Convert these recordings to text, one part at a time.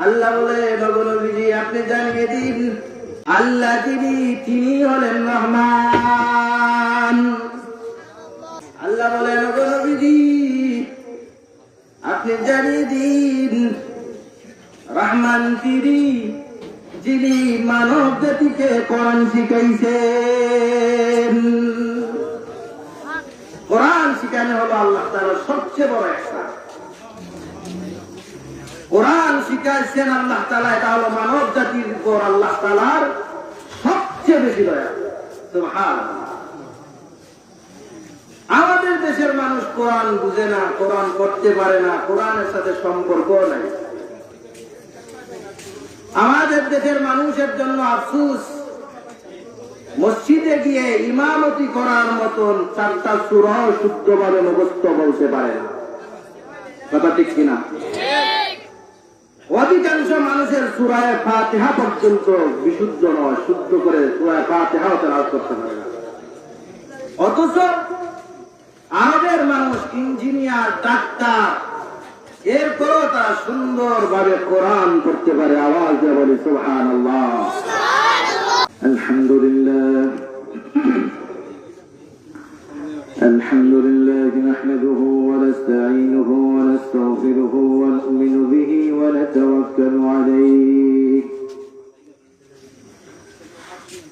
আল্লাহ বলে নবী আপনি জানিয়ে দিন আল্লাহ তিনি হলেন রহমান। আল্লাহ বলে নবী আপনি জানিয়ে দিন রহমান যিনি মানব জাতিকে কোরআন শিখাইছেন। কোরআন শিখানো হলো আল্লাহ তাআলার সবচেয়ে বড় একটা। কোরআন শিখাইছেন আল্লাহ তাআলা, এটা হলো মানব জাতির উপর আল্লাহ তাআলার সবচেয়ে বেশি দয়া। সুবহানাল্লাহ। আমাদের দেশের মানুষ কোরআন বুঝে না, কোরআন পড়তে পারে না, কোরআনের সাথে সম্পর্ক নাই। আমাদের দেশের মানুষের জন্য আফসোস, মসজিদে গিয়ে ইমামতি করার মতন 4টা সূরা শুদ্ধভাবে মুখস্থ বলতে পারে না। কথা ঠিক কিনা? অধিকাংশ মানুষের সূরা ফাতিহা পর্যন্ত বিশুদ্ধ নয়, শুদ্ধ করে সূরা ফাতিহাও তেলাওয়াত করতে পারে না। অথচ আরবের মানুষ ইঞ্জিনিয়ার, ডাক্তার, এরপরও তারা সুন্দরভাবে কোরআন পড়তে পারে। আওয়াজ দিয়ে বলি সুবহানাল্লাহ। আলহামদুলিল্লাহ আলহামদুলিল্লাহ নাহমাদুহু ওয়া নাস্তাঈনুহু ওয়া নাস্তাগফিরুহু ওয়া নু'মিনু বিহি ওয়া নাতাওয়াক্কালু আলাইহি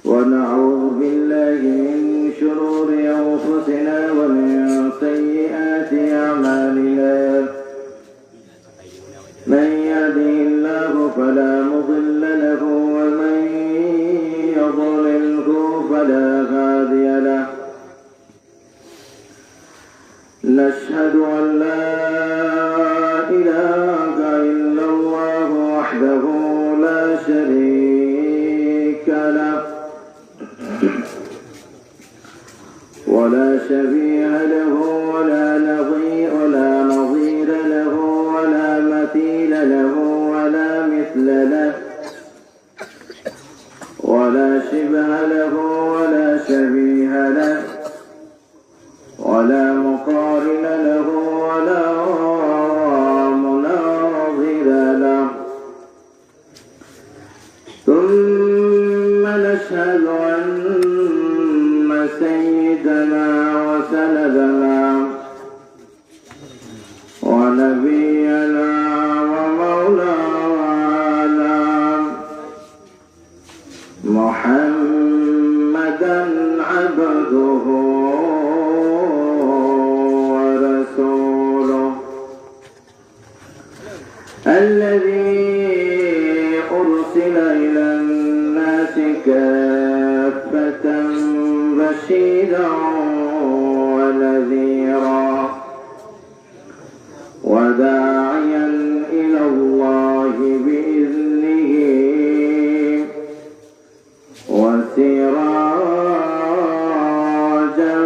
ওয়া না'উযু বিল্লাহি মিন শুরুরি আনফুসিনা ওয়া মিন সাইয়্যাতি আ'মালিনা। من يهده الله فلا مضل له ومن يضلله فلا هادي له. نشهد أن لا إله إلا الله وحده لا شريك له ولا شبيه له ولا نظير له ولا مثيل له ولا مثل له ولا شبه له ولا شبيه له ولا مقارن له ولا مناظر له. ثم نشهد أن سيدنا وسندنا ونبينا ومولانا محمدا عبده ورسوله الذي أرسل إلى الناس كافة بشيرا ونذيرا وداعيا إلى الله بإذنه وسراجا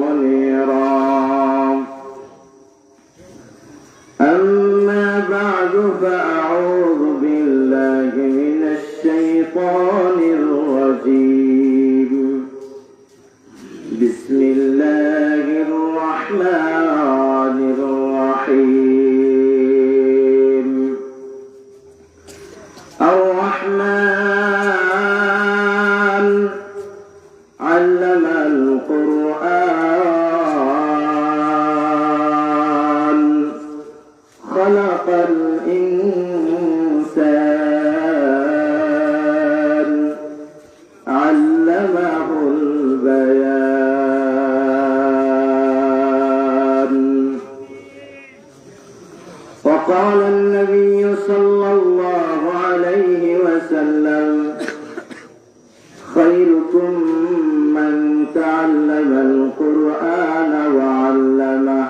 منيرا. أما بعد فأعوذ بالله من الشيطان الرجيم. بسم الله الرحمن الرحيم. الرحمن علم القرآن خلق الإنسان علمه البيان. وقال النبي صلى الله عليه وسلم خيركم من تعلم القرآن وعلمه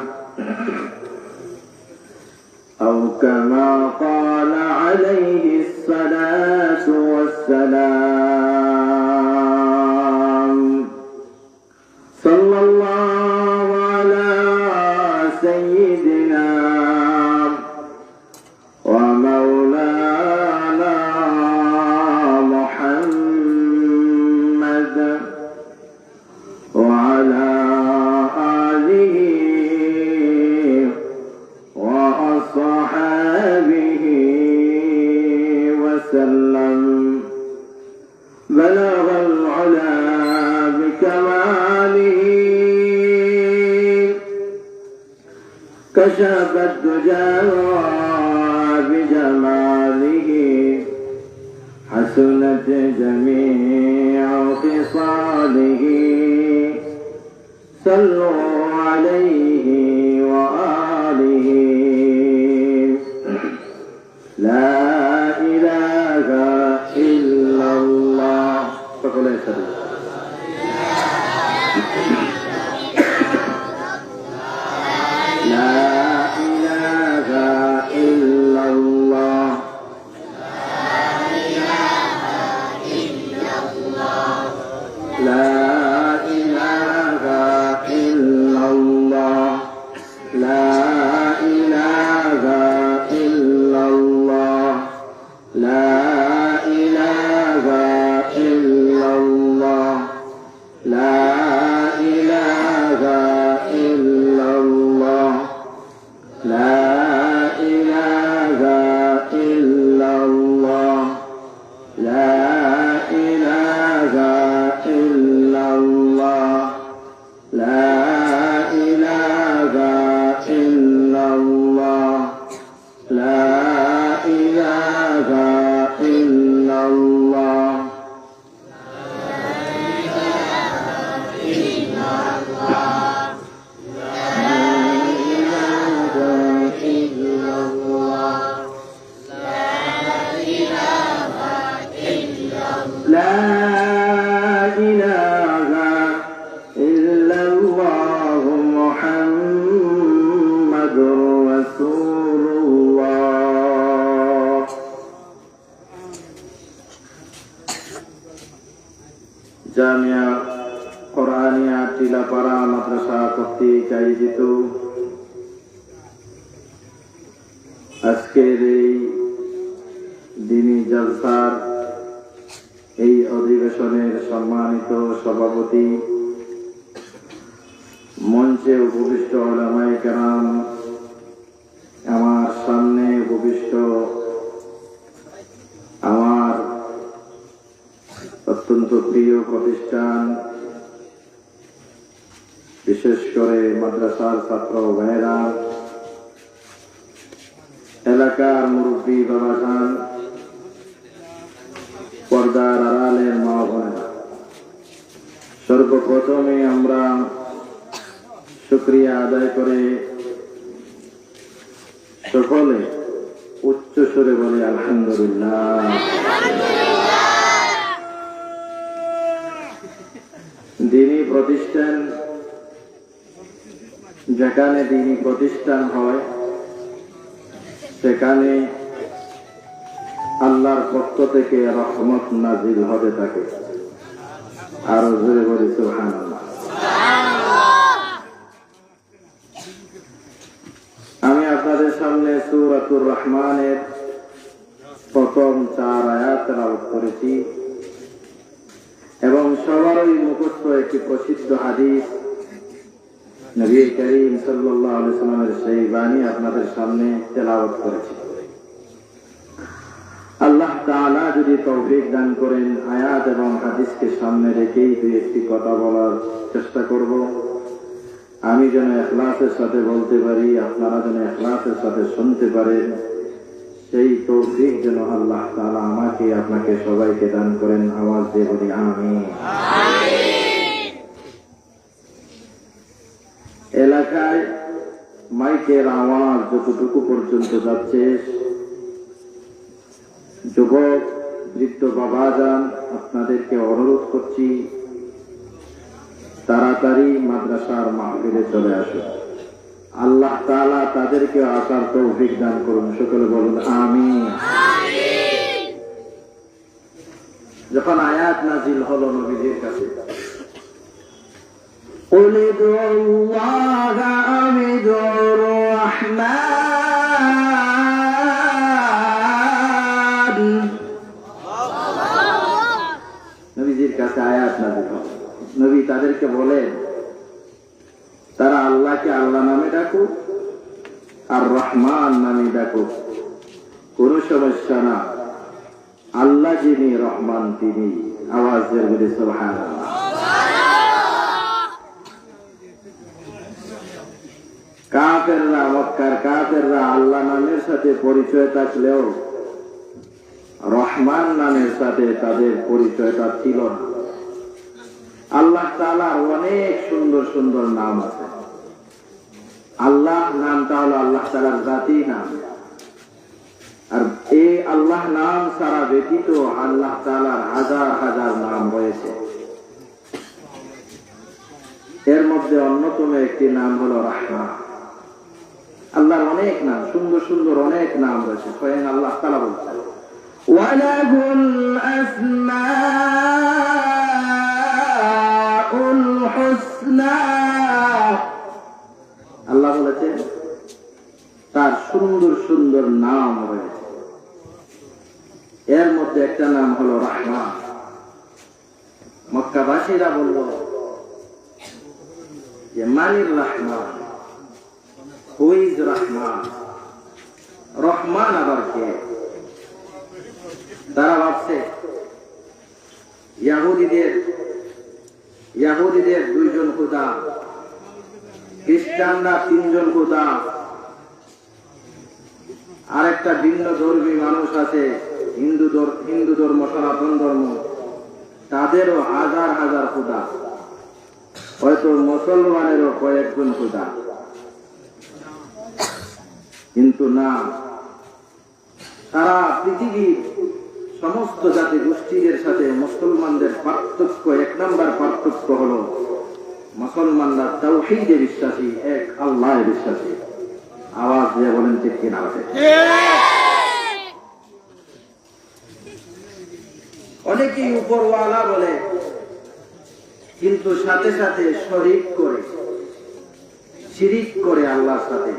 أو كما قال عليه الصلاة والسلام. صلى الله على سيدنا ومولانا محمد وعلى آله وأصحابه كشف الدجى بجماله حسنت جميع خصاله صلوا عليه وآله لا إله إلا الله فقل يا سيدي لا إله إلا الله لا إله إلا الله لا إله إلا الله لا إله إلا الله لا إله إلا الله لا إله إلا الله لا إله إلا الله لا إله إلا الله لا إله إلا الله لا إله إلا الله محمد رسول الله জামিয়া কোরআনিয়া টিলাপাড়া মাদ্রাসা কর্তৃক আয়োজিত আজকের এই দ্বীনি জলসার এই অধিবেশনের সম্মানিত সভাপতি, মঞ্চে উপবিষ্ট উলামায়ে কেরাম, আমার সামনে উপবিষ্ট আমার অত্যন্ত প্রিয় প্রতিষ্ঠান, বিশেষ করে মাদ্রাসার ছাত্র ভাইয়েরা, এলাকার মুরব্বী বাবাজান, পর্দার আড়ালের মা বোনেরা, সর্বপ্রথমে আমরা শুকরিয়া আদায় করে সকলে উচ্চ সুরে বলে আলহামদুলিল্লাহ। দ্বীনি প্রতিষ্ঠান, যেখানে দ্বীনি প্রতিষ্ঠান হয় সেখানে আল্লাহর পক্ষ থেকে রহমত নাজিল হতে থাকে। আরো জোরে বলি সুবহানাল্লাহ। আমি আপনাদের সামনে সূরাতুর রহমানের প্রথম 4 আয়াত তেলাওয়াত করেছি এবং সবারই মুখস্থ একটি প্রসিদ্ধ হাদিস নবী করিম সাল্লাল্লাহু আলাইহি ওয়াসাল্লামের সেই বাণী আপনাদের সামনে তেলাওয়াত করেছি। আল্লাহ তাআলা যদি তৌফিক দান করেন, আয়াত এবং হাদিসকে সামনে রেখেই দুই একটি কথা বলার চেষ্টা করব। আমি যেন ইখলাসের সাথে বলতে পারি, আপনারা যেন ইখলাসের সাথে শুনতে পারেন, সেই তৌফিক যেন আল্লাহ তাআলা আমাকে আপনাকে সবাইকে দান করেন। আওয়াজ দিয়ে বলি আমিন। এলাকায় মাইকের আওয়াজ যতটুকু পর্যন্ত যাচ্ছে, যুবক বৃদ্ধ বাবাজান, আপনাদেরকে অনুরোধ করছি তাড়াতাড়ি মাদ্রাসার মাহফিলে চলে আসুন। আল্লাহ তাআলা তাদেরকে আসার তৌফিক দান করুন। সকলে বলুন আমিন। যখন আয়াত নাজিল হলো নবীজির কাছে, قُلِ ادْعُوا اللَّهَ أَوِ ادْعُوا الرَّحْمَنَ, নবীজির কাছে আয়াত নাজিল হলো। নবী তাদেরকে বলেন, তারা আল্লাহকে আল্লাহ নামে ডাকুক আর রহমান নামে ডাকুক, কোন সমস্যা না। আল্লাহ যিনি, রহমান তিনি। আওয়াজ দিয়ে বলি সুবহানাল্লাহ। কাফ কাফেররা, মক্কার কাফেররা আল্লাহ নামের সাথে পরিচয় থাকলেও রহমান নামের সাথে তাদের পরিচয়টা ছিল না। আল্লাহ তাআলার অনেক সুন্দর সুন্দর নাম আছে। আল্লাহ নামটা হলো আল্লাহ তাআলার জাতি নাম, আর এই আল্লাহ নাম ছাড়া ব্যতীত আল্লাহ তাআলার হাজার হাজার নাম রয়েছে। এর মধ্যে অন্যতম একটি নাম হলো রহমান। আল্লাহর অনেক নাম, সুন্দর সুন্দর অনেক নাম রয়েছে। স্বয়ং আল্লাহ তাআলা বলছেন ওয়ালাহুল আসমাউল হুসনা। আল্লাহ বলেছেন তার সুন্দর সুন্দর নাম রয়েছে। এর মধ্যে একটা নাম হলো রহমান। মক্কাবাসীরা বলল যে মানির রহমান, হু ইজ রহমান, রহমান আবার কে? তারা ভাবছে ইয়াহুদীদের 2 জন খোদা, খ্রিস্টানরা 3 জন খোদা, আর একটা ভিন্ন ধর্মী মানুষ আছে হিন্দু ধর্ম, সনাতন ধর্ম, তাদেরও হাজার হাজার খোদা, হয়তো মুসলমানেরও কয়েকজন খোদা। কিন্তু না, সারা পৃথিবীর সমস্ত জাতি গোষ্ঠীদের সাথে মুসলমানদের পার্থক্য, 1 নম্বর পার্থক্য হলো মুসলমানরা তাওহীদে বিশ্বাসী, এক আল্লাহে বিশ্বাসী। আওয়াজ দিয়ে বলেন ঠিক কিনা? অনেকেই উপরওয়ালা বলে, কিন্তু সাথে সাথে শিরিক করে আল্লাহর সাথে।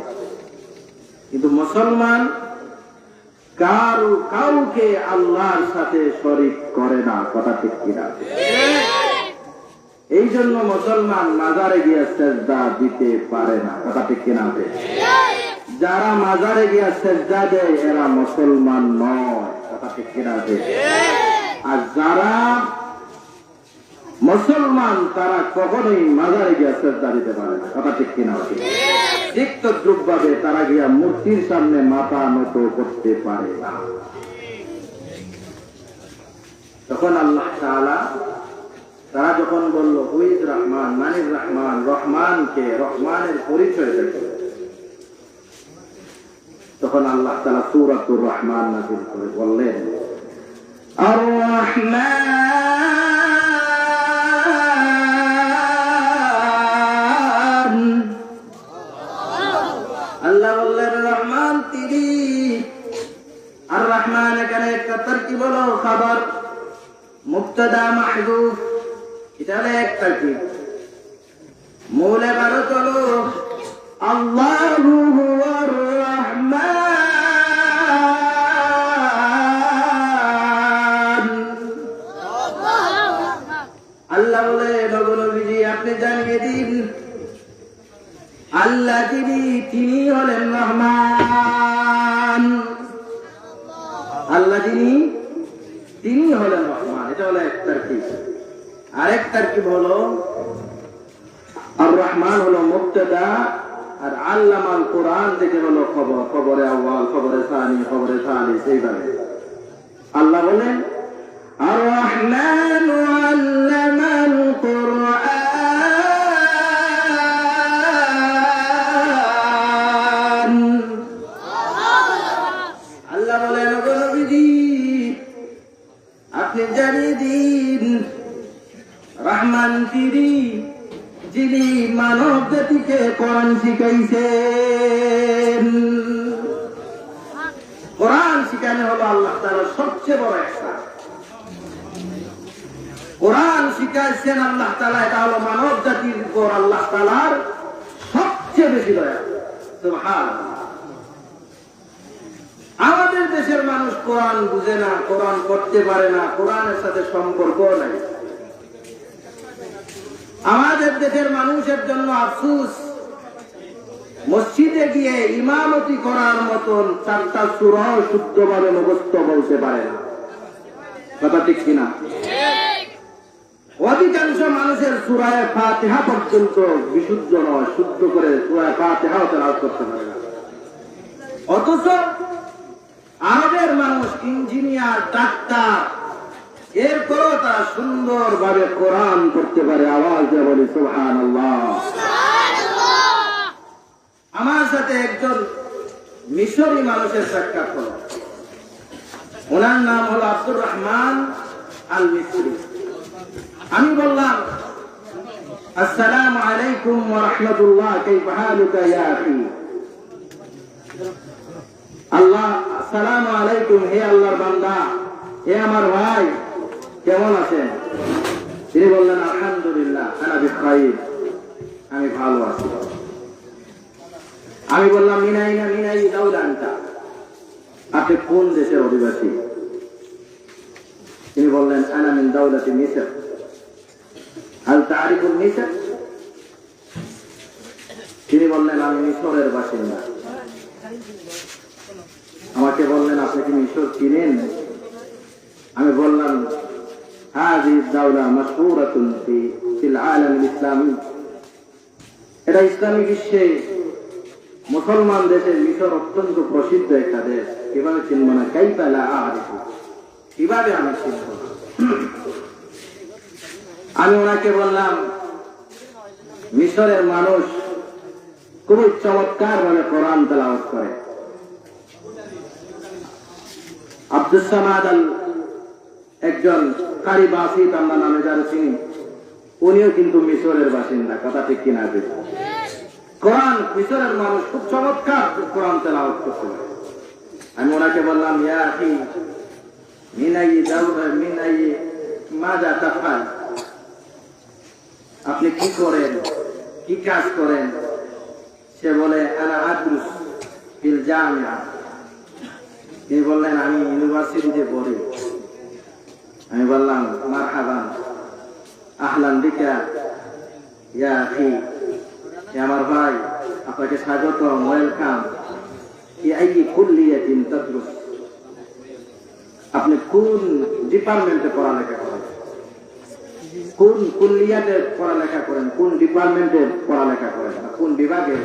কিন্তু মুসলমান কাউকে আল্লাহর সাথে শরীক করে না। কথা ঠিক কিনা? এই জন্য মুসলমান মাজারে গিয়ে সেজদা দিতে পারে না। কথা ঠিক কিনা? যারা মাজারে গিয়ে সেজদা দেয় এরা মুসলমান নয়। কথা ঠিক কিনা? আর যারা মুসলমান তারা কখনোই মাজারে গিয়ে সেজদা দিতে পারে না। কথা ঠিক কিনা? ঠিক তদ্রুপ ভাবে তারা গিয়া মূর্তির সামনে মাথা নত করতে পারে না। তখন আল্লাহ তাআলা তারা যখন বলল হু ইজ রহমান, মানির রহমান, রহমানকে, রহমানের পরিচয় দেখো, তখন আল্লাহ তাআলা সূরাতুর রহমান নাযিল করে বললেন আর রহমান। আল্লাহ বললেন রহমান তিনি। আর রহমান এখানে একটা তারকিব হলো খবর, মুবতাদা মাহযুফ, এটা হলো এক তারকিব। মূল ইবারত হলো আল্লাহু হুয়ার রহমান। আল্লাহ বলে নবী আপনি জানিয়ে দিন আল্লাহ তিনি হলেন রহমান। আল্লাহ তিনি হলেন রহমান। এটা হলো এক তারকিব। আরেক তারকিব হলো আর রহমান হলো মুবতাদা, আর আল্লামাল কোরআন থেকে হলো খবর, খবরে আউয়াল, খবরে সানি, খবরে সালিস। এইভাবে আল্লাহ বলেন আর রহমান আল্লামাল কোরআন। আল্লাহ বলেন নবী আপনি জানিয়ে দিন রহমান তিনি যিনি মানব জাতিকে কোরআন শিখাইছেন। কোরআন শিখানো হলো আল্লাহ তাআলার সবচেয়ে বড় একটা। কোরআন শিখাইছেন আল্লাহ তাআলা, এটা হলো মানব জাতির উপর আল্লাহ তাআলার সবচেয়ে বেশি দয়া। সুবহানাল্লাহ। আমাদের দেশের মানুষ কোরআন বুঝে না, কোরআন পড়তে পারে না, কোরআনের সাথে সম্পর্ক নাই। আমাদের দেশের মানুষের জন্য আফসোস, মসজিদে গিয়ে ইমামতি করার মতন 4টা সূরা শুদ্ধভাবে মুখস্থ বলতে পারে না। কথা ঠিক কিনা? অধিকাংশ মানুষের সূরা ফাতিহা পর্যন্ত বিশুদ্ধ নয়, শুদ্ধ করে সূরা ফাতিহাও তেলাওয়াত করতে পারে না। অথচ আরবের মানুষ ইঞ্জিনিয়ার, ডাক্তার, এরপরও তারা সুন্দরভাবে কোরআন পড়তে পারে। আওয়াজ দিয়ে বলি সুবহানাল্লাহ। আমার সাথে একজন মিশরি মানুষের সাক্ষাৎ হলো। ওনার নাম হলো আব্দুর রহমান আল মিসরি। আমি বললাম, আসসালামু আলাইকুম ওয়া রাহমাতুল্লাহ, কাইফা হালুকা ইয়া আখি। আল্লাহ, আসসালামু আলাইকুম, হে আল্লাহর বান্দা, হে আমার ভাই, কেমন আছেন? তিনি বললেন, আলহামদুলিল্লাহ, আনা বিখাইর, আমি ভালো আছি। আমি বললাম, মিনাই দাউলা আনতা, আপনি কোন দেশের অধিবাসী? তিনি বললেন, আনা মিন দাউলাতি মিসর। হাল তারিফুল মিসর? তিনি বললেন, আমি মিশরের বাসিন্দা। আমাকে বললেন, আপনি কি মিশর চিনেন? আমি বললাম, হাযিহি দাওলা মাশহুরাতুন ফিল আলাম ইসলামী। এটা ইসলামী বিশ্বে মুসলমান দেশে মিশর অত্যন্ত প্রসিদ্ধ একটা দেশ। কিভাবে চিনব না? কাইফা লা আ'রিফু, কিভাবে আমি চিনব না? আমি ওনাকে বললাম, মিশরের মানুষ খুবই চমৎকার ভাবে কোরআন তেলাওয়াত করে। আব্দুস সামাদ আল, একজন কারি বাসিত আমরা নামে যারা চিনি, উনিও কিন্তু মিশরের বাসিন্দা। কথা ঠিক কিনা? কোরআন, মিশরের মানুষ খুব চমৎকার কোরআন তেলাওয়াত করতে পারে। আমি ওনাকে বললাম, ইয়া আখি, মিনাই মাজা তাফআল, আপনি কি করেন, কি কাজ করেন? সে বলে, আনা আদরুস ফিল জামিয়া। তিনি বললেন, আমি ইউনিভার্সিটিতে পড়ি। আমি বললাম, মারহাবান, আহলান বিকা ইয়া আখি, আমার ভাই, আপনাকে স্বাগত, ওয়েলকাম। কি আইয়ি কুল্লিয়াতিন তাদরুস, আপনি কোন ডিপার্টমেন্টে পড়ালেখা করেন? কোন কুল্লিয়াতে পড়ালেখা করেন? কোন ডিপার্টমেন্টে পড়ালেখা করেন? কোন বিভাগে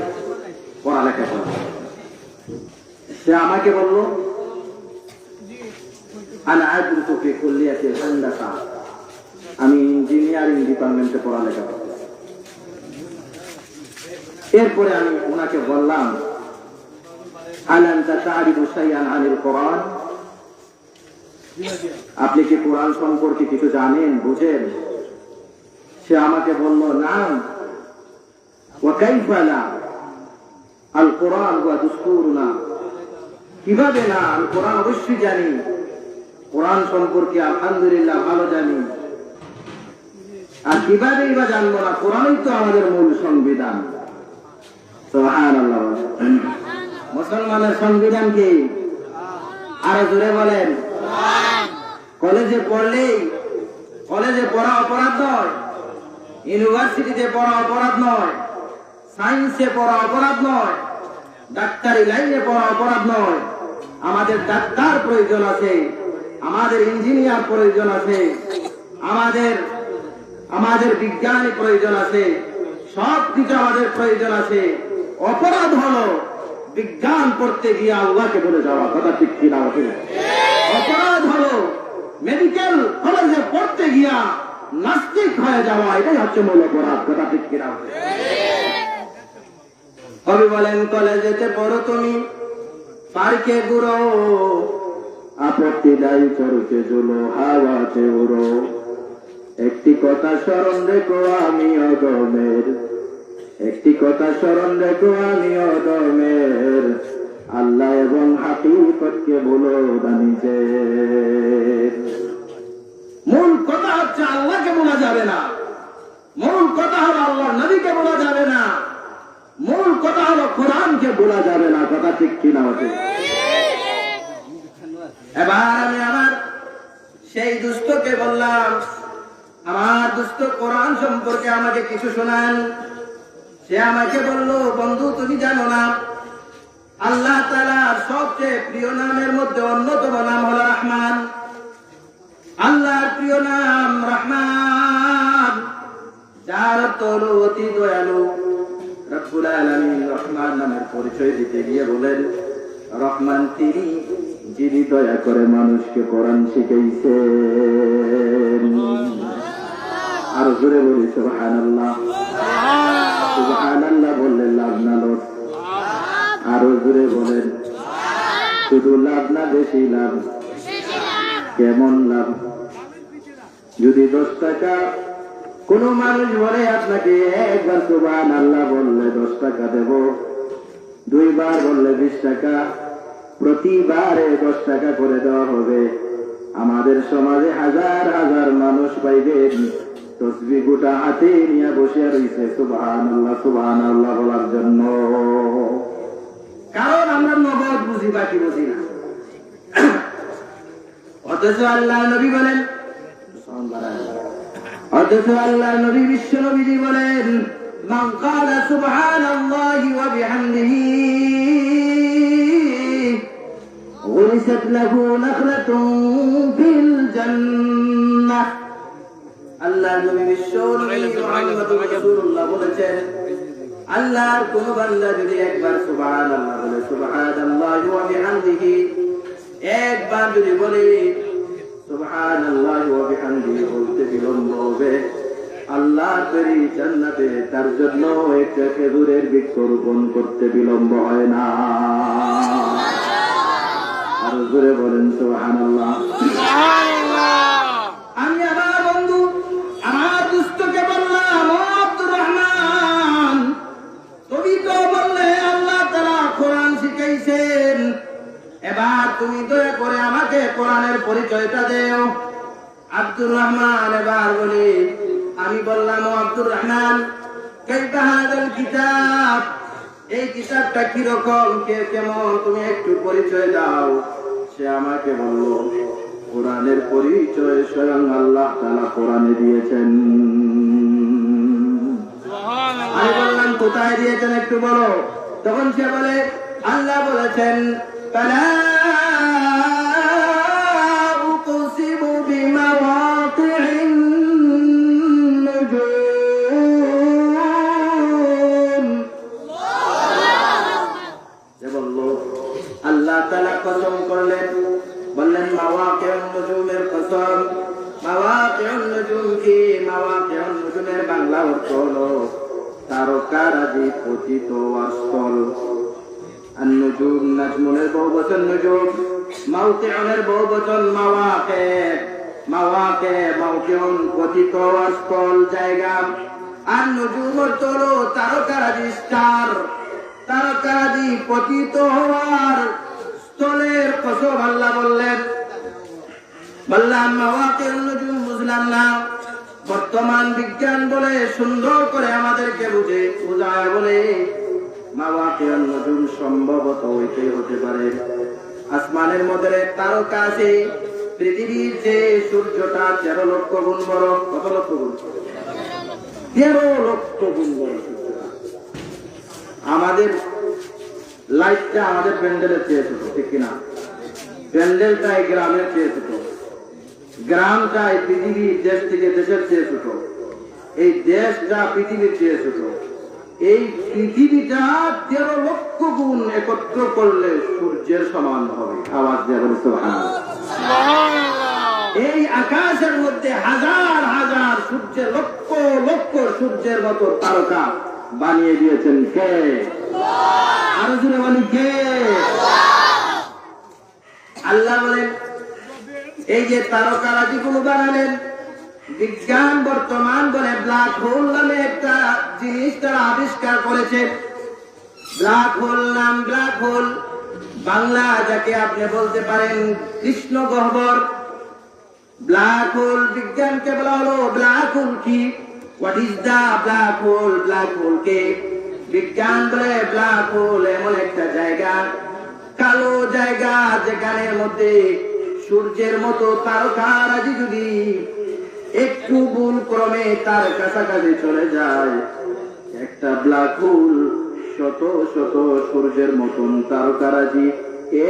পড়ালেখা করেন? সে আমাকে বলল, আনা আদরুসু ফি কুল্লিয়াতিল হান্দাসা, আমি ইঞ্জিনিয়ারিং ডিপার্টমেন্টে পড়ালেখা করি। এরপরে আমি ওনাকে বললাম, হাল আনতা তা'রিফু শাইআন আনিল কোরআন, আপনি কি কোরআন সম্পর্কে কিছু জানেন, বুঝেন? সে আমাকে বলল, নাম, ওয়া কাইফা লা, আল কোরআন ওয়া দুস্তুরুনা, কিভাবে না, আমি কোরআন অবশ্যই জানি, কোরআন সম্পর্কে আলহামদুলিল্লাহ ভালো জানি। আর কিভাবে বা জানবো না? কোরআনই তো আমাদের মূল সংবিধান। সুবহানাল্লাহ। মুসলমানের সংবিধান কি? আরো জোরে বলেন। কলেজে পড়লেই, কলেজে পড়া অপরাধ নয়, ইউনিভার্সিটিতে পড়া অপরাধ নয়, সায়েন্সে পড়া অপরাধ নয়, ডাক্তারি লাইনে পড়া অপরাধ নয়। আমাদের ডাক্তার প্রয়োজন আছে, আমাদের ইঞ্জিনিয়ার প্রয়োজন আছে, আমাদের বিজ্ঞানী প্রয়োজন আছে, সব কিছু আমাদের প্রয়োজন আছে। অপরাধ হলো বিজ্ঞান পড়তে গিয়ে আল্লাহকে বলে যাওয়া। কথা ঠিক কিনা? অপরাধ হলো মেডিকেল কলেজে পড়তে গিয়া নাস্তিক হয়ে যাওয়া। এটাই হচ্ছে মূল অপরাধ। কথা ঠিক কিনা? কবি বলেন, কলেজেতে পড়ো তুমি, পার্কে ঘুরো, আপত্তি নাই চরকে ঝুলো, হাওয়াতে উড়ো, একটি কথা স্মরণ রেখো আমি অদমের, একটি কথা স্মরণ রেখো আমি অদমের, আল্লাহ এবং হাকিকতকে বলো নিজের। মূল কথা হচ্ছে আল্লাহকে বলা যাবে না, মূল কথা হলো আল্লাহর নবীকে বলা যাবে না, মূল কথা হলো কোরআনকে বলা যাবে না। কথা ঠিক কিনা? হচ্ছে। এবার আমি আমার সেই দুস্থকে বললাম, আমার দুস্থ কোরআন সম্পর্কে আমাকে কিছু শোনান। সে আমাকে বলল, বন্ধু তুমি জানো না, আল্লাহ তাআলার সবচেয়ে প্রিয় নামের মধ্যে অন্যতম নাম হলো রহমান। আল্লাহর প্রিয় নাম রহমান। হলো অতি দয়ালু। রব্বুল আলামিন রহমান নামের পরিচয় দিতে গিয়ে বলেন, রহমান তিনি যিনি দয়া করে মানুষকে কোরআন শিখাইছেন। আর জোরে বলি সুবহানাল্লাহ। সুবহানাল্লাহ বললে লাভ না লোক, আরো জোরে বলেন। শুধু লাভ না, বেশি লাভ। কেমন লাভ? যদি 10 টাকা কোন মানুষ বলে আপনাকে একবার সুবহানাল্লাহ বললে 10 টাকা দেব, 2 বার বললে 20 টাকা, প্রতিবারে 10 টাকা করে দেওয়া হবে। আমাদের সমাজে হাজার হাজার মানুষ পাইবেন তসবিহ গোটা হাতে নিয়ে বসে রয়েছে সুবহানাল্লাহ সুবহানাল্লাহ বলার জন্য। কারণ আমরা নগদ বুঝি, বাকি বুঝি না। অথচ আল্লাহ নবী বলেন, অথচ আল্লাহ নবী বিশ্ব নবীজি বলেন, মান ক্বালা সুবহানাল্লাহি ওয়া বিহামদিহি গুরিসাত লাহু নাখলাতুন ফিল জান্নাহ। আল্লাহ নবী বিশ্ব নবী মুহাম্মদুর রাসূলুল্লাহ বলেছেন, আল্লাহর কোন বান্দা যদি একবার সুবহানাল্লাহ বলে, সুবহানাল্লাহি ওয়া বিহামদিহি, একবার যদি বলে সুবহানাল্লাহি ওয়া বিহামদিহি বলতে বিলম্ব হবে, আল্লাহ তৈরি জান্নাতে তার জন্য একটা খেজুরের বৃক্ষ রোপণ করতে বিলম্ব হয় না। আর জোরে বলেন সুবহানাল্লাহ। আমি আমার বন্ধু, আমার দুস্থকে বললাম, ও আব্দুর রহমান, তুমি তো বললে আল্লাহ তাআলা কোরআন শিখাইছেন, এবার তুমি দয়া করে আমাকে কোরআনের পরিচয়টা দেও। আব্দুর রহমান এবার বলে, আমি বললাম, ও আব্দুর রহমান, কাইফা হাযাল কিতাব, এই কিতাবটা কি রকম, কেমন, তুমি একটু পরিচয় দাও। সে আমাকে বলল, কোরআনের পরিচয় স্বয়ং আল্লাহ তাআলা কোরআনে দিয়েছেন। আমি বললাম, কোথায় দিয়েছেন একটু বলো। তখন সে বলে, আল্লাহ বলেছেন, ফালা উকসিমু বিমাওয়াকি'ন নুজুম। সে বলল, আল্লাহ তাআলা কসম করলেন, বললেন মাওয়াকি'ন নুজুমের কসম। মাওয়াকি'ন নুজুম কি? মাওয়াকি'ন নুজুমের বাংলা অর্থ হলো তারকারাজি পতিত স্থল। النجوم نجمুনের বহুবচন নুজুম, মাওকি'নের বহুবচন মাওয়াকি'। মাওকি'ন পতিত স্থল, জায়গা। আর নুজুম অর্থ হলো তারকারাজি, স্টার। তারকারাজি পতিত হওয়ার স্থলের কসম আল্লাহ বললেন। বললাম মাওয়াকি'ন নুজুম বুঝলাম না। বর্তমান বিজ্ঞান বলে সুন্দর করে আমাদেরকে বুঝায় বলে, মাওয়াকি'ন নুজুম সম্ভবত ওইটাই হতে পারে, আসমানের মধ্যে তারকা আছে, পৃথিবীর যে সূর্যটা 13 লক্ষ গুণ বড়। কত লক্ষ গুণ? 13 লক্ষ গুণ বড় সূর্যটা। আমাদের লাইটটা আমাদের প্যান্ডেলের চেয়ে ছোট, ঠিক কিনা? প্যান্ডেলটাই গ্রামের চেয়ে ছোট, গ্রামটাই পৃথিবীর দেশ থেকে দেশের চেয়ে ছোট, এই দেশটা পৃথিবীর চেয়ে ছোট। এই পৃথিবীটা 13 লক্ষ গুণ একত্র করলে সূর্যের সমান হবে। আওয়াজ দিয়ে বলে সুবহানাল্লাহ। এই আকাশের মধ্যে হাজার হাজার সূর্যের, লক্ষ লক্ষ সূর্যের মতো তারকা বানিয়ে দিয়েছেন কে? আরো জোরে বলি কে? আল্লাহ বলেন, এই যে তারকারাজি গুলো বানালেন, বিজ্ঞান বর্তমান বলে ব্ল্যাক হোল নামে একটা জিনিস তারা আবিষ্কার করেছে। ব্ল্যাক হোল নাম, ব্ল্যাক হোল বাংলা যাকে আপনি বলতে পারেন কৃষ্ণ গহ্বর। ব্ল্যাক হোল বিজ্ঞানকে বলা হলো ব্ল্যাক হোল কি, what is the black hole? Black hole কে? বিজ্ঞান বলে ব্ল্যাক হোল এমন একটা জায়গা, কালো জায়গা, যেখানে মধ্যে সূর্যের মতো তারকারাজি যদি একটু ভুল ক্রমে তার কাছাকাছি চলে যায়, একটা ব্ল্যাক হোল শত শত সূর্যের মতন তারকারাজি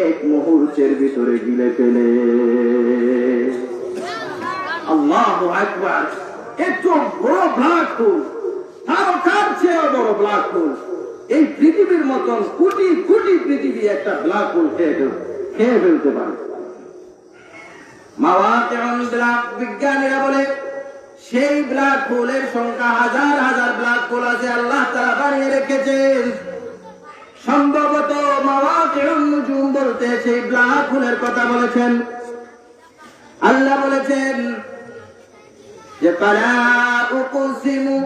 এক মুহূর্তের ভিতরে গিলে ফেলে। আল্লাহু আকবার! এত বড় ব্ল্যাক হোল, তারকার চেয়ে বড় ব্ল্যাক হোল। এই পৃথিবীর মতন কোটি কোটি পৃথিবী একটা ব্ল্যাক হোল খেয়ে ফেলতে পারে। বিজ্ঞানীরা বলে সেই ব্ল্যাক হোলের সংখ্যা হাজার হাজার ব্ল্যাক হোল আছে, আল্লাহ তাআলা বানিয়ে রেখেছেন। সম্ভবত মাওয়াকিউন নুজুম বলতে সেই ব্ল্যাক হোলের কথা বলেছেন। আল্লাহ বলেছেন যে ফালা উকসিমু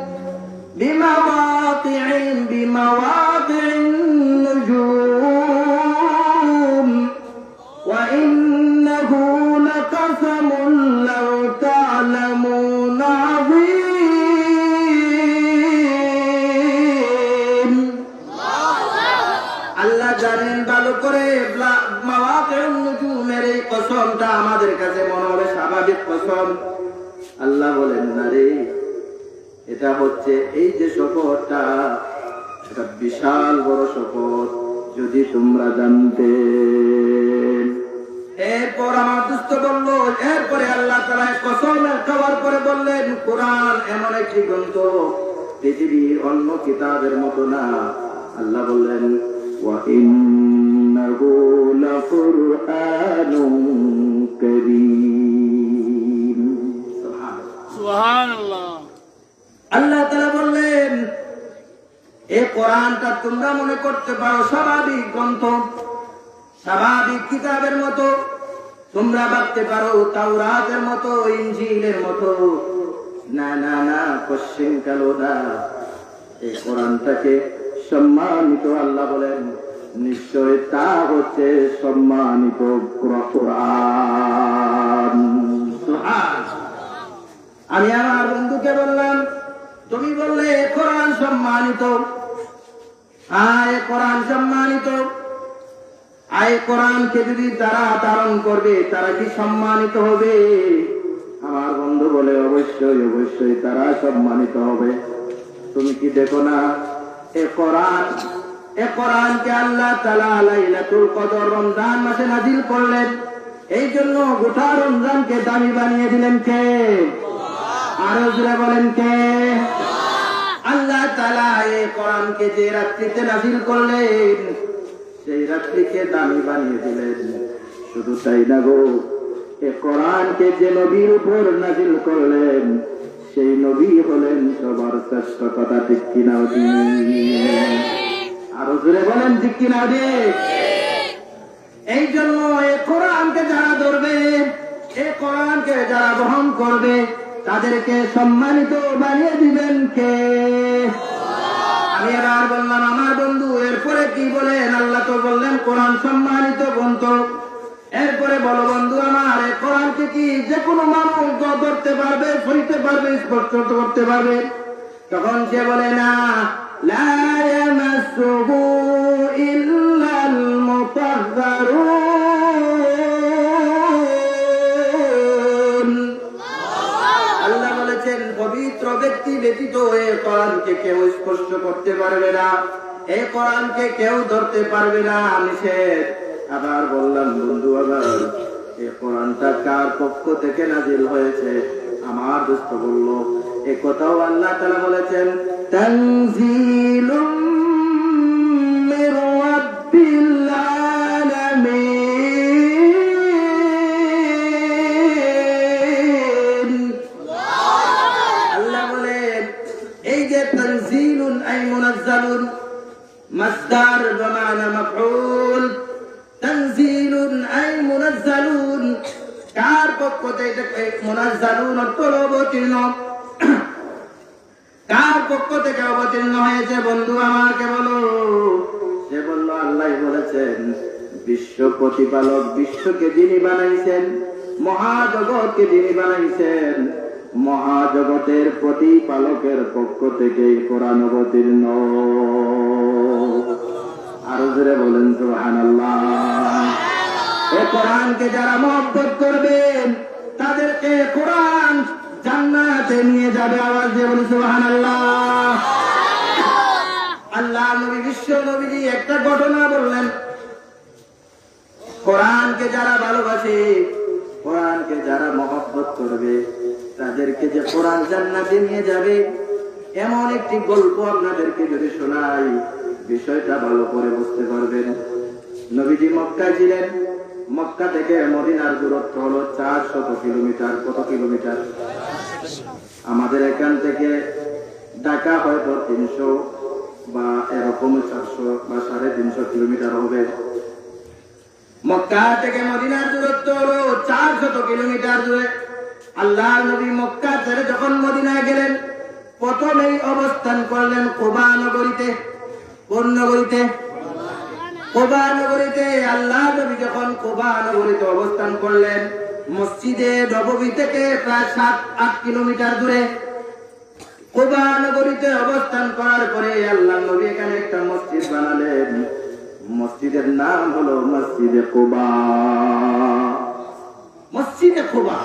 বিমাওয়াকিন নুজুম ওয়া ইন্নাহু লাকাসামুন লাউ তা'লামুনা আযীম। আল্লাহ জানেন ভালো করে মাওয়াকিন নুজুমের এই কসমটা আমাদের কাছে মনে হবে স্বাভাবিক কসম। আল্লাহ বলেন না রে, এটা হচ্ছে এই যে শপথটা, এটা বিশাল বড় শপথ, যদি তোমরা জানতে। এরপর আমার দুস্থ বলল, এরপরে আল্লাহ তাআলা কসম খাওয়ার পরে বললেন কোরআন এমন একটি গ্রন্থ পৃথিবীর অন্য কিতাবের মতো না। আল্লাহ বললেন ওয়া ইন্নাহু লাকুরআনুন কারীম। সুবহানাল্লাহ। আল্লাহ তাআলা বললেন এই কোরআনটা তোমরা মনে করতে পারো স্বাভাবিক গ্রন্থ, স্বাভাবিক কিতাবের মতো, তোমরা ভাবতে পারো তাওরাতের মতো, ইনজিলের মতো। না না না, কোশ্চেন কালো না। এই কোরআনটাকে সম্মানিত, আল্লাহ বলেন নিশ্চয় তা হচ্ছে সম্মানিত কোরআন। আমি আমার বন্ধুকে বললাম তুমি বললে কোরআন সম্মানিত, আয় কোরআন সম্মানিত, আয় কোরআনকে যদি তারা ধারণ করবে তারা কি সম্মানিত হবে? আমার বন্ধু বলে অবশ্যই অবশ্যই তারা সম্মানিত হবে। তুমি কি দেখো না এ কোরআনকে আল্লাহ তাআলা লাইলাতুল কদর রমজান মাসে নাযিল করলেন, এই জন্য গোটা রমজানকে দামি বানিয়ে দিলেন কে? আরো জোরে বলেন কে? আল্লাহ তাআলা এই কোরআনকে যে রাত্রিতে নাযিল করলেন সেই রাত্রিকে দামি বানিয়ে দিলেন। শুধু তাই না গো, এই কোরআনকে যে নবীর উপর নাযিল করলেন সেই নবী হলেন সবার শ্রেষ্ঠ। কথা ঠিক কিনা? আরো জোরে বলেন ঠিক কিনা? এই জন্য এই কোরআনকে যারা ধরবে, এই কোরআনকে যারা বহন করবে তাদেরকে সম্মানিত বানিয়ে দিবেন কে? আমি এবার বললাম আমার বন্ধু এরপরে কি বলেন? আল্লাহ তো বললেন কোরআন সম্মানিত গ্রন্থ, এরপরে বলো বন্ধু আমার এই কোরআনকে কি যে কোনো মানুষ ধরতে পারবে, ছুঁইতে পারবে, স্পর্শ করতে পারবে? তখন সে বলে না, লা ইয়ামাসসুহু ইল্লাল মুতাহহারুন। আল্লাহ বলেছেন পবিত্র ব্যক্তি ব্যতীত এই কোরআনকে কেউ স্পর্শ করতে পারবে না, এই কোরআনকে কেউ ধরতে পারবে না, নিষেধ। আবার বললাম বন্ধু আবার এই কোরআনটা কার পক্ষ থেকে নাযিল হয়েছে? আমার দোস্ত বলল এ কথাও আল্লাহ তাআলা বলেছেন তানজিলুম মির রাব্বিল আলামিন। আল্লাহ বলেন এই যে তানজিলুন আই মুনাজ্জালুন, মাসদার বমানা মাফউল, তানজিলুন আই মুনাজ্জালুন, কার পক্ষ থেকে? মুনাজ্জালুন অর্থ অবতীর্ণ, কার পক্ষ থেকে অবতীর্ণ হয়েছে? বন্ধু আমাকে বলো। সে বলল আল্লাহ বলেছেন বিশ্ব প্রতিপালক, বিশ্বকে যিনি বানাইছেন, মহাজগৎকে যিনি বানাইছেন, মহাজগতের প্রতিপালকের পক্ষ থেকে কোরআন অবতীর্ণ। আরো জোরে বলেন সুবহানাল্লাহ। এই কোরআনকে যারা মহব্বত করবেন তাদেরকে কোরআন জান্নাতে নিয়ে যাবে। আওয়াজ দিয়ে বলি সুবহানাল্লাহ। আল্লাহ নবী বিশ্ব নবীজি একটা ঘটনা বললেন, কোরআনকে যারা ভালোবাসে, কোরআনকে যারা মহব্বত করবে তাদেরকে যে কোরআন জান্নাতে নিয়ে যাবে, এমন একটি গল্প আপনাদেরকে যদি শোনাই, বিষয়টা ভালো করে বুঝতে পারবেন। নবীজি মক্কায় ছিলেন। মক্কা থেকে মদিনার দূরত্ব হলো 400 কিলোমিটার। কত কিলোমিটার? আমাদের এখান থেকে ঢাকা হয়তো 300 বা এরকম 400 বা 350 কিলোমিটার হবে। মক্কা থেকে মদিনার দূরত্ব হলো 400 কিলোমিটার দূরে। আল্লাহর নবী মক্কা ছেড়ে যখন মদিনায় গেলেন, প্রথমেই অবস্থান করলেন কুবা নগরীতে। কোন নগরীতে? কুবা নগরীতে। আল্লাহ নবী যখন কুবা নগরীতে অবস্থান করলেন, মসজিদে নববী থেকে প্রায় 7-8 কিলোমিটার দূরে কুবা নগরীতে অবস্থান করার পরে আল্লাহ নবী এখানে একটা মসজিদ বানালেন। মসজিদের নাম হলো মসজিদে কুবা। মসজিদে কুবা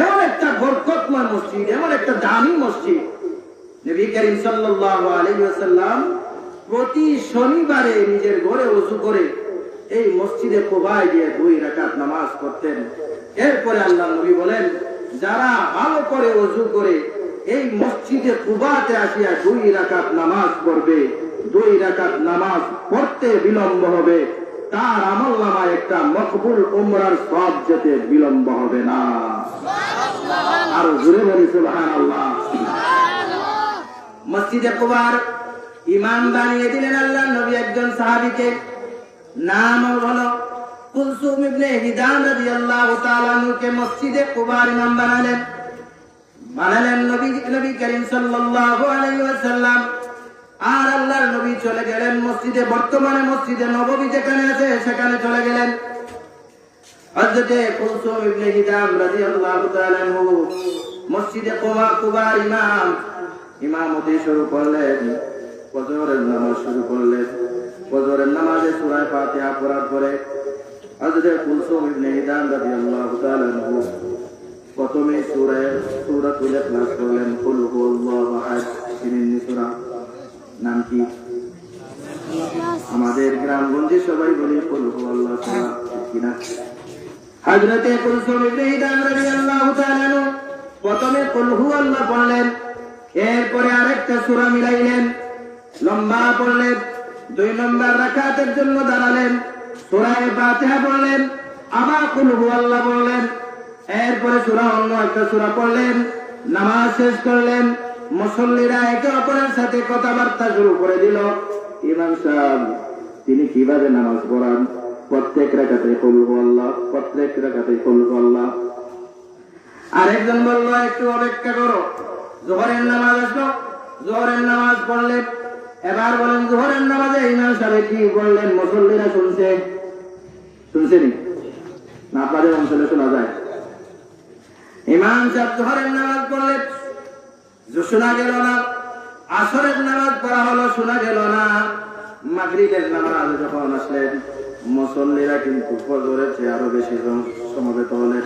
এমন একটা বরকতময় মসজিদ, এমন একটা দামি মসজিদ। নবী করিম সাল্লাল্লাহু আলাইহি ওয়াসাল্লাম প্রতি শনিবারে নিজের ঘরে ওযু করে এই মসজিদে কুবায় গিয়ে 2 রাকাত নামাজ পড়তেন। এরপরে আল্লাহ নবী বলেন, যারা ভালো করে ওযু করে এই মসজিদে কুবাতে আসিয়া 2 রাকাত নামাজ পড়বে, 2 রাকাত নামাজ পড়তে বিলম্ব হবে, তার আমলনামায় একটা মকবুল উমরার সওয়াব যেতে বিলম্ব হবে না। আর জোরে বলি সুবহানাল্লাহ। মসজিদে কুবার ইমাম বানিয়ে দিলেন আল্লাহ নবী একজন সাহাবীকে। নাম হলো কুলসুম ইবনে হিদাম রাদিয়াল্লাহু তাআলা আনহুকে মসজিদে কুবার ইমাম বানালেন নবী করিম সাল্লাল্লাহু আলাইহি ওয়াসাল্লাম। আর আল্লাহর নবী চলে গেলেন মসজিদে, বর্তমানে মসজিদে নববী যেখানে আছে সেখানে চলে গেলেন। হযরতে কুলসুম ইবনে হিদাম রাদিয়াল্লাহু তাআলা আনহু মসজিদে কুবার ইমামতি শুরু করলেন। ফজরের নামাজ শুরু করলেন। ফজরের নামাজে সূরা ফাতিহা পড়ার পরে হযরতে কুলসুম ইবনে হিদাম রাদিয়াল্লাহু তাআলা আনহু প্রথমে সূরাতুল ইখলাস পড়লেন। কুল হুয়াল্লাহু আহাদ। সূরা নাম কি? আমাদের গ্রামগঞ্জে সবাই বলে কুল হুয়াল্লাহু আহাদ, ঠিক না? হযরতে কুলসুম ইবনে হিদাম রাদিয়াল্লাহু তাআলা আনহু প্রথমে কুল হুয়াল্লাহু পড়লেন। এরপরে আরেকটা সূরা মিলাইলেন, লম্বা পড়লেন। 2 নম্বর রাকাতের জন্য দাঁড়ালেন, সূরা ফাতিহা পড়লেন, আবার কুল হুয়াল্লাহু পড়লেন। এরপরে সূরা অন্য একটা সূরা পড়লেন, নামাজ শেষ করলেন। মুসল্লিরা একে অপরের সাথে কথাবার্তা শুরু করে দিল। ইমাম সাহেব তিনি কিভাবে নামাজ পড়ান? প্রত্যেক রাকাতে কুল হুয়াল্লাহ, প্রত্যেক রাকাতে কুল হুয়াল্লাহ। আরেকজন বলল, একটু অপেক্ষা করো, যোহরের নামাজ আসলো। যোহরের নামাজ পড়লেন। এবার বলেন, যোহরের নামাজে ইমাম সাহেব কি বললেন? মুসল্লিরা শুনছেনি না? আপনাদের অঞ্চলে শোনা যায়? ইমাম সাহেব যোহরের নামাজ পড়লেন, শোনা গেল না। আসরের নামাজ পড়া হলো, শোনা গেল না। মাগরিবের নামাজ যখন আসলেন, মুসল্লিরা কিন্তু ফজরের চেয়ে আরো বেশি সমবেত হলেন।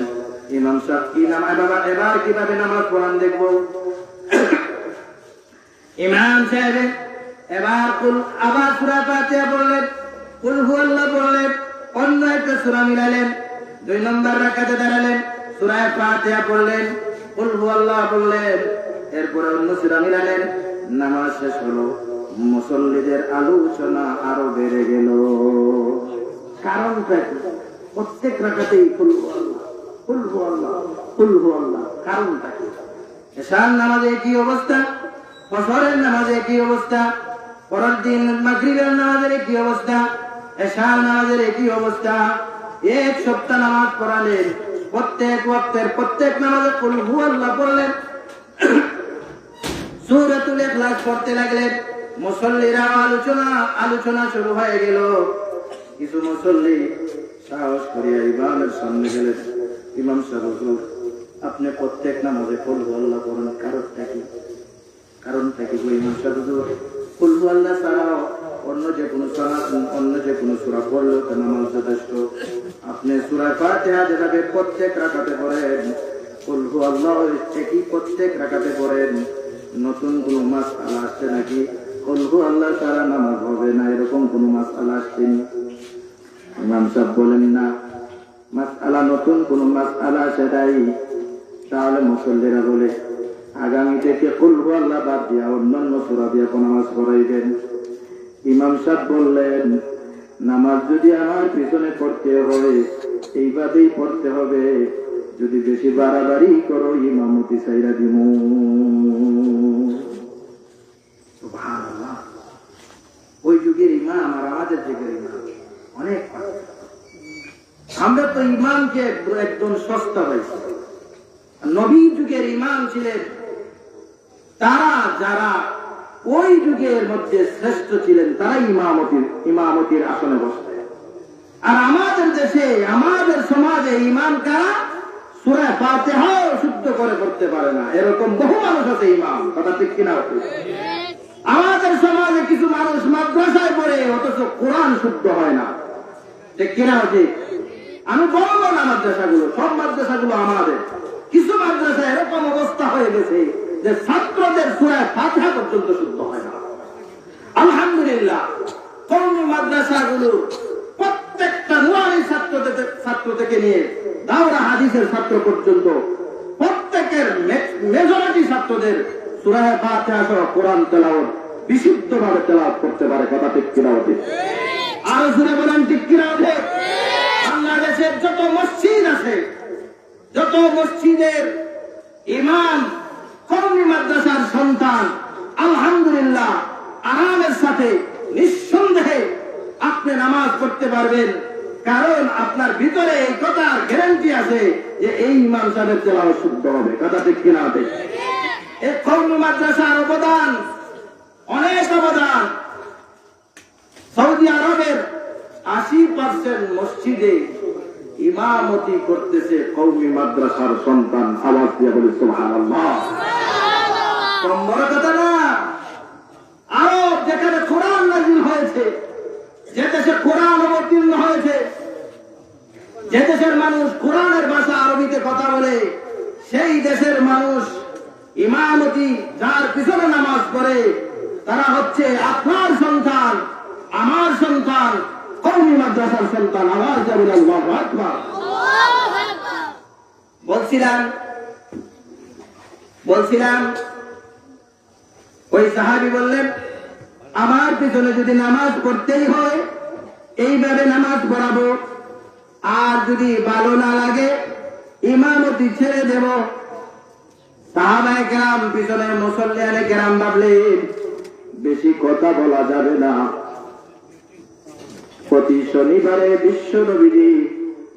ইমাম সাহেব কি নামাজ বাবা এবার কিভাবে নামাজ পড়ান দেখবো। ইমাম সাহেব এবার আবার সূরা ফাতিহা পড়লেন, কুল হুয়াল্লাহু পড়লেন, অন্য একটা সূরা মিলালেন। 2 নম্বর রাকাতে দাঁড়ালেন, সূরা ফাতিহা পড়লেন, কুল হুয়াল্লাহু পড়লেন, এরপরে অন্য সূরা মিলালেন। নামাজ শেষ হলো। মুসল্লিদের আলোচনা আরো বেড়ে গেল। কারণটা কি? প্রত্যেক রাকাতেই কুল হুয়াল্লাহু, কুল হুয়াল্লাহু, কুল হুয়াল্লাহু। কারণটা কি? এশার নামাজে কি অবস্থা? ফজরের নামাজে কি অবস্থা? পরের দিন মাগরিবের নামাজের কি অবস্থা? এশার নামাজের কি অবস্থা? এক সপ্তাহ নামাজ পড়ালেন, প্রত্যেক ওয়াক্তের প্রত্যেক নামাজে কুল হুয়াল্লাহু পড়লেন, সূরাতুল ইখলাস পড়তে লাগলেন। মুসল্লিরা আলোচনা শুরু হয়ে গেল। কিছু মুসল্লি সাহস করিয়া ইমামের সামনে গেলেন। ইমাম সাহেব, হুজুর আপনি প্রত্যেক নামাজে কুল হুয়াল্লাহু পড়েন, কারণটা কি? ইমাম সাহেব, হুজুর কুল হুয়াল্লাহু ছাড়াও অন্য যে কোনো সূরা পড়লেও তো নামাজ যথেষ্ট। আপনি সূরা ফাতিহা যেভাবে প্রত্যেক রাকাতে পড়েন, কুল হুয়াল্লাহু একই প্রত্যেক রাকাতে পড়েন। নতুন কোন মাসআলা আসছে নাকি? কুল হুয়াল্লাহু ছাড়া নামাজ হবে না, এরকম কোন মাসআলা আসছেনি? ইমাম সাহেব বলেন, না, মাসআলা নতুন কোন মাসআলা সেটাই। তাহলে মুসল্লিরা বলে, আগামী থেকে কুল হুয়াল্লাহ বাদ দিয়া অন্যান্য সূরা দিয়ে নামাজ পড়াইবেন। ইমাম সাহেব বললেন, নামাজ যদি আমার পিছনে পড়তে হয় এইভাবেই পড়তে হবে, যদি বেশি বাড়াবাড়ি করো ইমামতি চাইরা দিমু। সুবহানাল্লাহ। ওই যুগের ইমাম আর আমাদের যুগের ইমাম অনেক পার্থক্য। আমরা তো ইমামকে একদম সস্তা পাইছি। নবী যুগের ইমাম ছিলেন তারা, যারা ওই যুগের মধ্যে শ্রেষ্ঠ ছিলেন, তারা ইমামতির আসনে বসতেন। আর আমাদের দেশে, আমাদের সমাজে ইমাম কারা? সূরা ফাতিহাও শুদ্ধ করে পড়তে পারে না, এরকম বহু মানুষ আছে ইমাম। কথা ঠিক কিনা? আমাদের সমাজে কিছু মানুষ মাদ্রাসায় পড়ে অথচ কোরআন শুদ্ধ হয় না। ঠিক কিনা? ঠিক। আমি বলবো না মাদ্রাসাগুলো, সব মাদ্রাসাগুলো আমাদের। কিছু মাদ্রাসা এরকম অবস্থা হয়ে গেছে যে ছাত্রদের সূরা ফাতিহা পর্যন্ত শুদ্ধ হয় না। আলহামদুলিল্লাহ, কওমি মাদ্রাসাগুলো প্রত্যেকটা নুরানি ছাত্র থেকে নিয়ে দাওরা হাদিসের ছাত্র পর্যন্ত প্রত্যেকের মেজরিটি ছাত্রদের সূরা ফাতিহা সহ কোরআন তেলাওয়াত বিশুদ্ধভাবে তেলাওয়াত করতে পারে। কথা ঠিক কিনা? আর জোরে বলেন ঠিক কিনা? বাংলাদেশের যত মসজিদ আছে, যত মসজিদের ইমাম কওমি মাদ্রাসার সন্তান, আলহামদুলিল্লাহ আরামের সাথে নিঃসন্দেহে আপনি নামাজ পড়তে পারবেন, কারণ আপনার ভিতরে এই কথার গ্যারান্টি আছে যে এই ইমাম সাহেবের তেলাওয়াত শুদ্ধ হবে। কথা ঠিক কিনা? এই কওমি মাদ্রাসার অবদান, অনেক অবদান। সৌদি আরবের 80% মসজিদে ইমামতি করতেছে কওমি মাদ্রাসার সন্তান। আওয়াজ দিয়ে বলি সুবহানাল্লাহ। কম বড় কথা না। আরব যেখানে কোরআন নাযিল হয়েছে, যে দেশে কোরআন অবতীর্ণ হয়েছে, যে দেশের মানুষ কোরআনের ভাষা আরবিতে কথা বলে, সেই দেশের মানুষ ইমামতি যার পিছনে নামাজ পড়ে, তারা হচ্ছে আপনার সন্তান, আমার সন্তান, কওমি মাদ্রাসার সন্তান। আওয়াজ দিয়ে বলি আল্লাহু আকবার। বলছিলাম ওই সাহাবী বললেন, আমার পিছনে যদি নামাজ পড়তেই হয় এইভাবে নামাজ পড়াবো, আর যদি ভালো না লাগে ইমামতি ছেড়ে দেব। সাহাবায়ে কেরাম, পিছনে মুসল্লিয়ানে কেরাম ভাবলেন বেশি কথা বলা যাবে না। প্রতি শনিবারে বিশ্ব নবীজি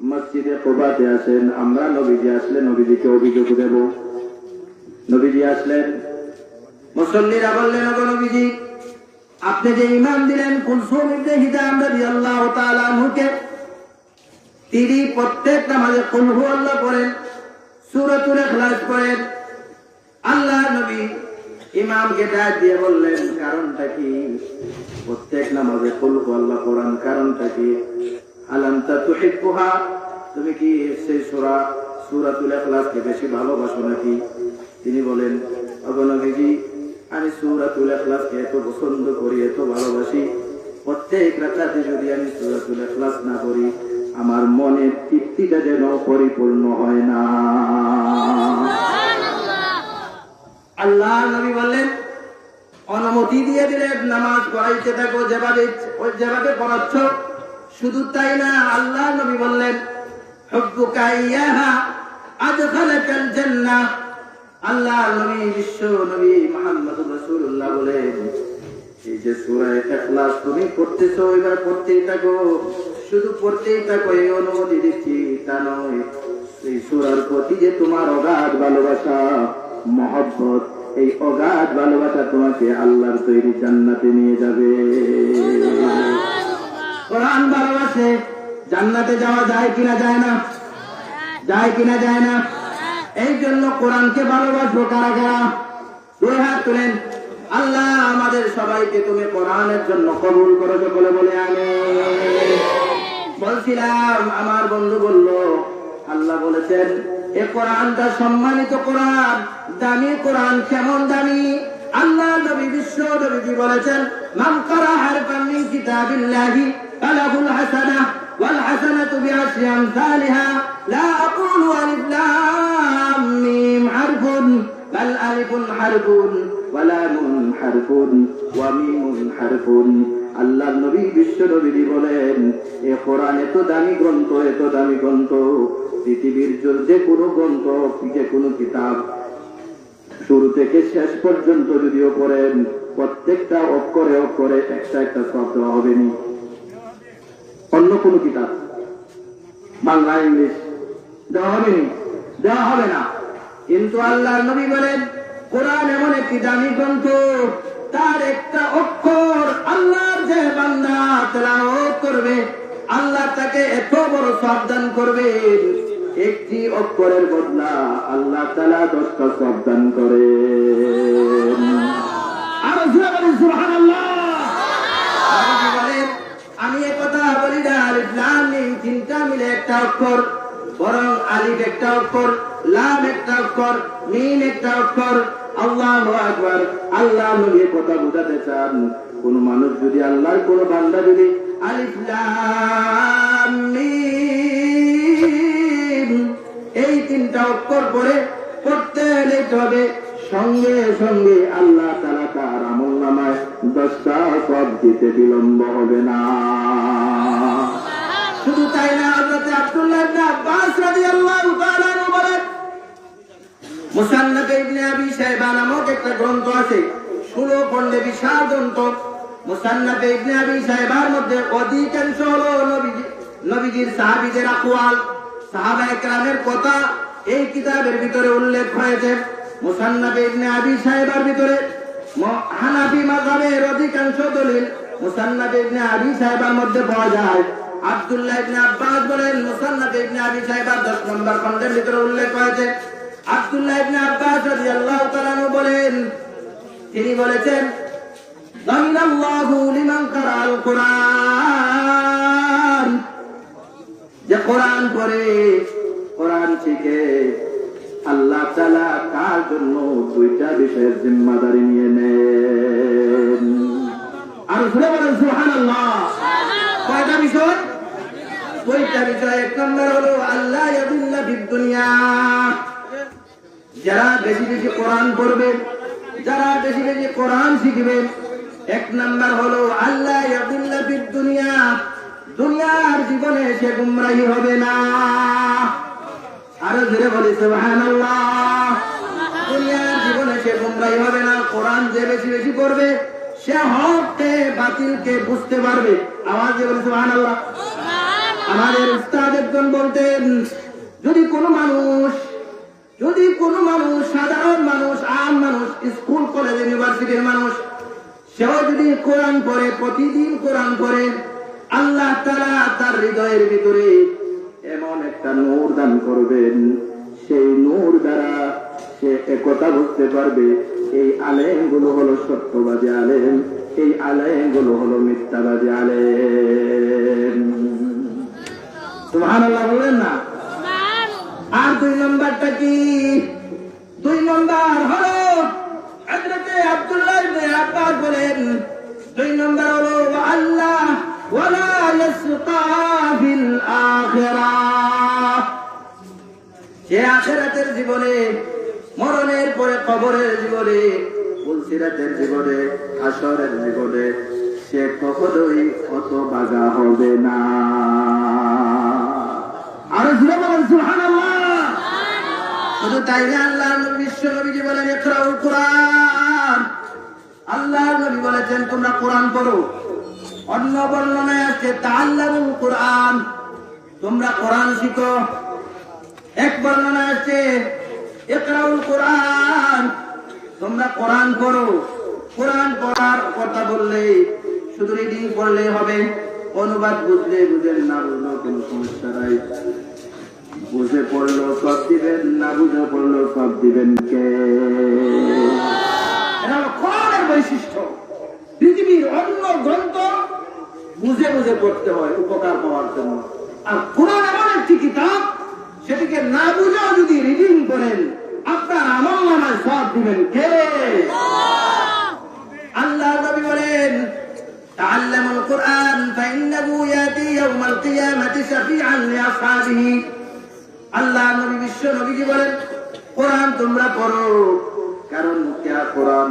মসজিদে কুবাতে আসেন, আমরা নবীজি আসলে নবীজিকে অভিযোগ দেব। নবীজি আসলেন, মুসল্লিরা বললেন, ওগো নবীজি, আপনি যে ইমাম দিলেন কুলসুম ইবনে হিজাম রাদিয়াল্লাহু তাআলা আনহুকে, তিনি প্রত্যেক নামাজে কুল হুয়াল্লাহ পড়েন, সূরাতুল ইখলাস পড়েন। আল্লাহ নবী ইমামকে ডাক দিয়ে বললেন, কারণটা কি? প্রত্যেক নামাজে কুল হুয়াল্লাহ পড়ান, কারণটা কি? আলান্তা তুহিব্বুহা, তুমি কি সেই সূরাতুল ইখলাসকে বেশি ভালোবাসো নাকি? তিনি বলেন, ওগো নবীজি, আমি সূরাতুল ইখলাসকে এত পছন্দ করি, এত ভালোবাসি, প্রত্যেক রাকাতে যদি আমি সূরাতুল ইখলাস না পড়ি আমার মনের তৃপ্তিটা যেন পরিপূর্ণ হয় না। আল্লাহ নবী বললেন, অনুমতি দিয়ে দিলেন, নামাজ পড়াইতে থাকো যেভাবে পড়াচ্ছ। শুধু তাই না, আল্লাহ নবী বললেন, হুব্বুকা ইয়াহা আদখালাকাল জান্নাহ। আল্লাহ নবী, বিশ্ব নবী মুহাম্মদুর রাসূলুল্লাহ বলেন, এই যে সূরা ইখলাস তুমি পড়তেছো, এবার পড়তেই থাকো, শুধু পড়তেই থাকো, এই অনুমতি দিচ্ছি তা নয়। এই সূরার প্রতি যে তোমার অগাধ ভালোবাসা, মহব্বত, এই অগাধ ভালোবাসা তোমাকে আল্লাহর তৈরি জান্নাতে নিয়ে যাবে। কোরআন ভালোবাসে জান্নাতে যাওয়া যায় কিনা যায় না? যায় কিনা যায় না? এই জন্য কোরআনকে ভালোবাসবো কারা কারা? দুই হাত তুলেন। আল্লাহ আমাদের সবাইকে তুমি কোরআনের জন্য কবুল করো, সকলে বলে আমিন। বলছিলাম, আমার বন্ধু বলল, আল্লাহ বলেছেন এ কোরআনটা সম্মানিত কোরআন, দামি কোরআন। কেমন দামি? আল্লাহ নবী, বিশ্ব নবীজি বলেছেন, মান কারা হারফান মিন কিতাবিল্লাহি ফালাহুল হাসানাহ ওয়াল হাসানাতু বিআশরি আমসালিহা লা আকুলু আলিফ লাম মিম হারফুন বাল আলিফুন হারফুন ওয়া লামুন হারফুন ওয়া মিমুন হারফুন। আল্লাহর নবী বিশ্ব নবী বলেন, এই কোরআন এত দামি গ্রন্থ, এত দামি গ্রন্থ, পৃথিবীর যে কোনো গ্রন্থ, যে কোনো কিতাব শুরু থেকে শেষ পর্যন্ত যদিও পড়েন, প্রত্যেকটা অক্ষরে অক্ষরে একটা একটা শব্দ হবে না। অন্য কোন কিতাব বাংলা ইংলিশ দেওয়া হবে না, দেওয়া হবে না। কিন্তু আল্লাহর নবী বলেন, কোরআন এমন একটি দামি গ্রন্থ, তার একটা অক্ষর আল্লাহর যে বান্দা তেলাওয়াত করবে, আল্লাহ তাকে এত বড় সাবধান করবে, একটি অক্ষরের বদলা আল্লাহ তাআলা 10টা সাবধান করে। আর সুবহানাল্লাহ। আমি এই কথা বলি না আলিফ লাম মিম তিনটা মিলে একটা অক্ষর, বরং আলিফ একটা অক্ষর, লাম একটা অক্ষর, মিম একটা অক্ষর। আল্লাহু আকবার। আল্লাহ নবী কথা বোঝাতে চান, কোন মানুষ যদি আল্লাহর কোন বান্দা যদি আলিফ লাম মিম এই তিনটা অক্ষর পড়ে পড়তে লিখতে হবে, সঙ্গে সঙ্গে আল্লাহ তাআলা তার আমলনামায় 10টা সওয়াব দিতে বিলম্ব হবে না। শুধু তাই না, হযরত আব্দুল্লাহ ইবনে আব্বাস রাদিয়াল্লাহু তাআলা আনহু বলেন, মুসান্নাফ ইবনে আবি শায়বা নামক একটা গ্রন্থ আছে, 16 খণ্ডে বিশাল গ্রন্থ। মুসান্নাফ ইবনে আবি শায়বার মধ্যে অধিকাংশ হলো নবীজির সাহাবীদের আকওয়াল, সাহাবায়ে কেরামের কথা এই কিতাবের ভিতরে উল্লেখ হয়েছে। মুসান্নাফ ইবনে আবি শায়বার ভিতরে হানাফি মাযহাবের অধিকাংশ দলিল মুসান্নাফ ইবনে আবি শায়বার মধ্যে পাওয়া যায়। আব্দুল্লাহ ইবনে আব্বাস বলেন, মুসান্নাফ ইবনে আবি শায়বার 10 নম্বর খণ্ডের ভিতরে উল্লেখ হয়েছে। আব্দুল্লাহ ইবনে আব্বাস রাদিয়াল্লাহু তাআলা আনহু বলেন, তিনি বলেছেন, যামিনাল্লাহু লিমান কারাল কুরআন, যে কোরআন পড়ে, কোরআন শিখে, আল্লাহ তাআলা তার জন্য 2টা বিষয়ের জিম্মাদারি নিয়ে নেন। আর শুনে বলেন সুবহানাল্লাহ। কয়টা বিষয়? 2টা বিষয়। 1 নম্বর হলো আল্লাহ ইয়াদিল্লা ফিদ দুনিয়া, যারা বেশি বেশি কোরআন পড়বে, যারা বেশি বেশি কোরআন শিখবে। 1 নম্বর হলো আল্লাহ ইয়াদিল্লা ফিদ দুনিয়া, দুনিয়ার জীবনে সে গুমরাহি হবে না। আরো ধীরে বলি সুবহানাল্লাহ। দুনিয়ার জীবনে সে গুমরাহি হবে না। কোরআন যে বেশি বেশি পড়বে, সে হককে বাতিলকে বুঝতে পারবে। আওয়াজ দিয়ে বলি সুবহানাল্লাহ। আমাদের উস্তাদ একজন বলতেন, যদি কোনো মানুষ সাধারণ মানুষ, আম মানুষ, স্কুল কলেজ ইউনিভার্সিটির মানুষ, সেও যদি কোরআন পড়ে, প্রতিদিন কোরআন পড়ে, আল্লাহ তাআলা তার হৃদয়ের ভিতরে এমন একটা নূর দান করবেন, সেই নূর দ্বারা সে একথা বুঝতে পারবে, এই আলেম গুলো হলো সত্যবাদী আলেম, এই আলেম গুলো হলো মিথ্যাবাদী আলেম। সুবহানাল্লাহ বলেন না? আর 2 নম্বরটা কি? 2 নম্বর হলো হযরত আব্দুল্লাহ ইবনে আব্বাস বলেন, 2 নম্বর হলো আল্লাহ ওয়ালা ইয়াসকা ফিল আখিরাহ, সে আখিরাতের জীবনে, মরণের পরে কবরের জীবনে, ফুলসিরাতের জীবনে, হাসরের জীবনে সে কখনোই হতভাগা হবে না। আর জোরে বলেন সুবহানাল্লাহ। শুধু তাই না, আল্লাহর বিশ্ব নবীজি বলেন, ইকরাউল কুরআন, আল্লাহর নবী বলেছেন তোমরা কোরআন পড়ো। অন্য বর্ণনায় আছে তাআল্লামুল কুরআন, তোমরা কোরআন শিখো। এক বর্ণনায় আছে ইকরাউল কুরআন, তোমরা কোরআন পড়ো। কোরআন পড়ার কথা বললে শুধু রিডিং পড়লে হবে, অনুবাদ বুঝলে বুঝেন, না বুঝলেও কোনো সমস্যা নাই। বুঝে পড়লো সব দিবেন, না বুঝে পড়লো সব দিবেন কে? এটা হলো কোরআনের বৈশিষ্ট্য। পৃথিবীর অন্য গ্রন্থ বুঝে বুঝে পড়তে হয় উপকার পাওয়ার জন্য, আর কোরআন এমন একটি কিতাব, সেটিকে না বুঝেও যদি রিডিং করেন, আপনার আমলনামায় সওয়াব দিবেন কে? আল্লাহ নবী বলেন, তাআল্লামুল কুরআন ফাইন্নাহু ইয়াতি ইয়াউমাল কিয়ামাতি শাফিআন লিআসহাবিহি। আল্লাহ নবী বিশ্ব নবীজি বলেন, কোরআন তোমরা পড়ো, কারণ কোরআন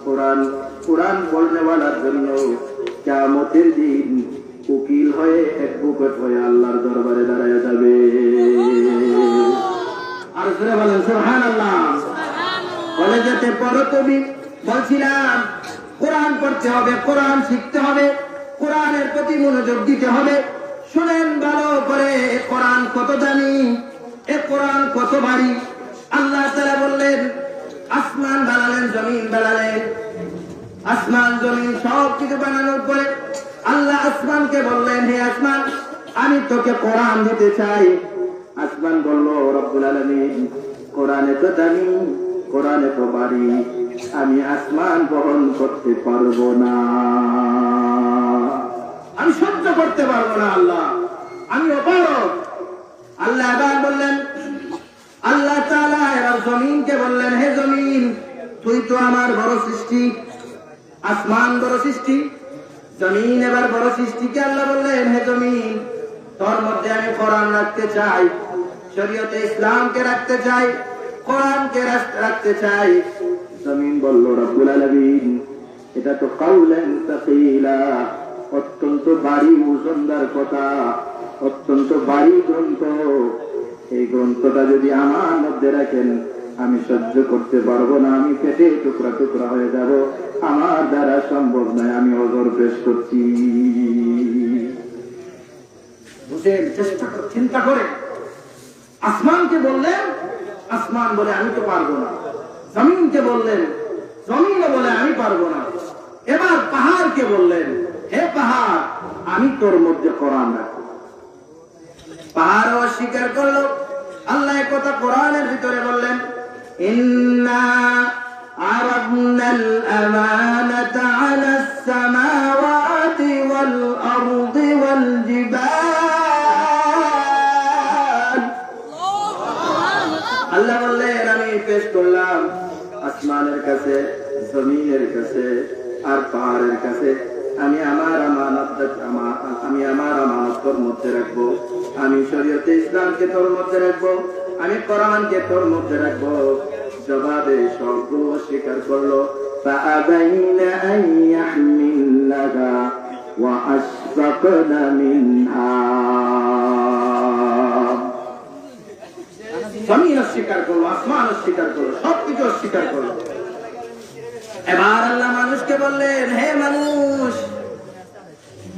কোরআন কোরআন বলনেওয়ালার জন্য কিয়ামতের দিন উকিল হয়ে অ্যাডভোকেট হয়ে আল্লাহর দরবারে দাঁড়ায় যাবে। আর জোরে বলেন সুবহানাল্লাহ। বলে যেতে পড়ো তুমি, বলছিলাম কোরআন পড়তে হবে, কোরআন শিখতে হবে, কোরআনের প্রতি মনোযোগ দিতে হবে। শুনেন ভালো করে, কোরআন কত দামি, এ কোরআন কত ভারী। আল্লাহ তাআলা বললেন, আসমান বানালেন, জমিন বানালেন, আসমান জমিন সব কিছু বানানোর পরে আল্লাহ আসমানকে বললেন, হে আসমান, আমি তোকে কোরআন দিতে চাই। আসমান বলল, রব্বুল আলামিন, কোরআনে তো দামি, কোরআনে তো ভারী, আমি আসমান বহন করতে পারবো না, আমি সহ্য করতে পারবো না আল্লাহ, আমি অপারগ। আল্লাহ এবার বললেন, আল্লাহ তাআলা এবার জমিনকে বললেন, হে জমিন, তুই তো আমার বড় সৃষ্টি, আসমান বড় সৃষ্টি, জমিন এবার বড় সৃষ্টিকে আল্লাহ বললেন, হে জমিন, তোর মধ্যে আমি কোরআন রাখতে চাই, শরীয়তে ইসলামকে রাখতে চাই, কোরআনকে রাখতে চাই। জমিন বলল, রব্বুল আলামিন, এটা তো কাউলান তাকিলা, অত্যন্ত ভারী ওজনদার কথা, অত্যন্ত ভারী গ্রন্থ, এই গ্রন্থটা যদি আমার মধ্যে রাখেন আমি সহ্য করতে পারবো না, আমি পেটে টুকরা টুকরা হয়ে যাব, আমার দ্বারা সম্ভব নয়, আমি ওজর পেশ করছি। বুঝেন, চেষ্টা করে চিন্তা করে আসমানকে বললেন, আসমান বলে আমি তো পারবো না। জমিনকে বললেন, জমিনও বলে আমি পারবো না। এবার পাহাড়কে বললেন, হে পাহাড়, আমি তোর মধ্যে কোরআন রাখবো। পাহাড় অস্বীকার করলো। আল্লাহ কথা কোরআনের ভিতরে বললেন, ইন্না আরাদনাল আমানাতা আলাস সামাওয়াতি ওয়াল আরদি ওয়াল জিবাল। আল্লাহ বললেন, আমি পেশ করলাম আসমানের কাছে, জমিনের কাছে আর পাহাড়ের কাছে, আমি আমার আমানত তোর মধ্যে রাখবো, আমি শরীয়তে ইসলামকে তোর মধ্যে রাখবো, আমি কোরআনকে তোর মধ্যে রাখবো। জবাবে সবগুলো অস্বীকার করলো। ফাআবাইনা আন ইয়াহমিলনাহা ওয়া আশফাকনা মিনহা। জমিন অস্বীকার করলো, আসমান অস্বীকার করলো, সবকিছু অস্বীকার করলো। এবার আল্লাহ মানুষকে বললেন, হে মানুষ,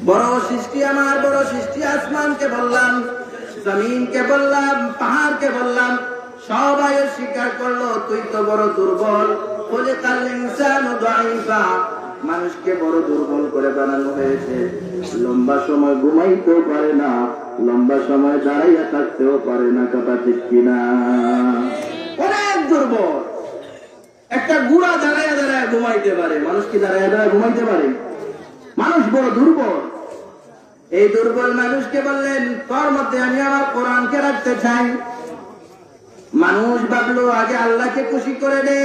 বড় সৃষ্টি আমার, বড় সৃষ্টি আসমানকে বললাম, জমিনকে বললাম, পাহাড়কে বললাম, সবাই স্বীকার করলো তুই তো বড় দুর্বল। খুলিকাল ইনসানু দাঈফা, মানুষকে বড় দুর্বল করে বানানো হয়েছে, লম্বা সময় ঘুমাইতেও পারে না, লম্বা সময় দাঁড়াইয়া থাকতেও পারে না, কথা ঠিক কিনা? অনেক দুর্বল। একটা গুড়া দাঁড়ায় দাঁড়ায় ঘুমাইতে পারে, মানুষ কি দাঁড়ায় দাঁড়ায় ঘুমাইতে পারে? মানুষ বড় দুর্বল। এই দুর্বল মানুষকে বললেন, তোর মধ্যে আমি আমার কোরআনকে রাখতে চাই। মানুষ ভাবলো আগে আল্লাহকে খুশি করে দে,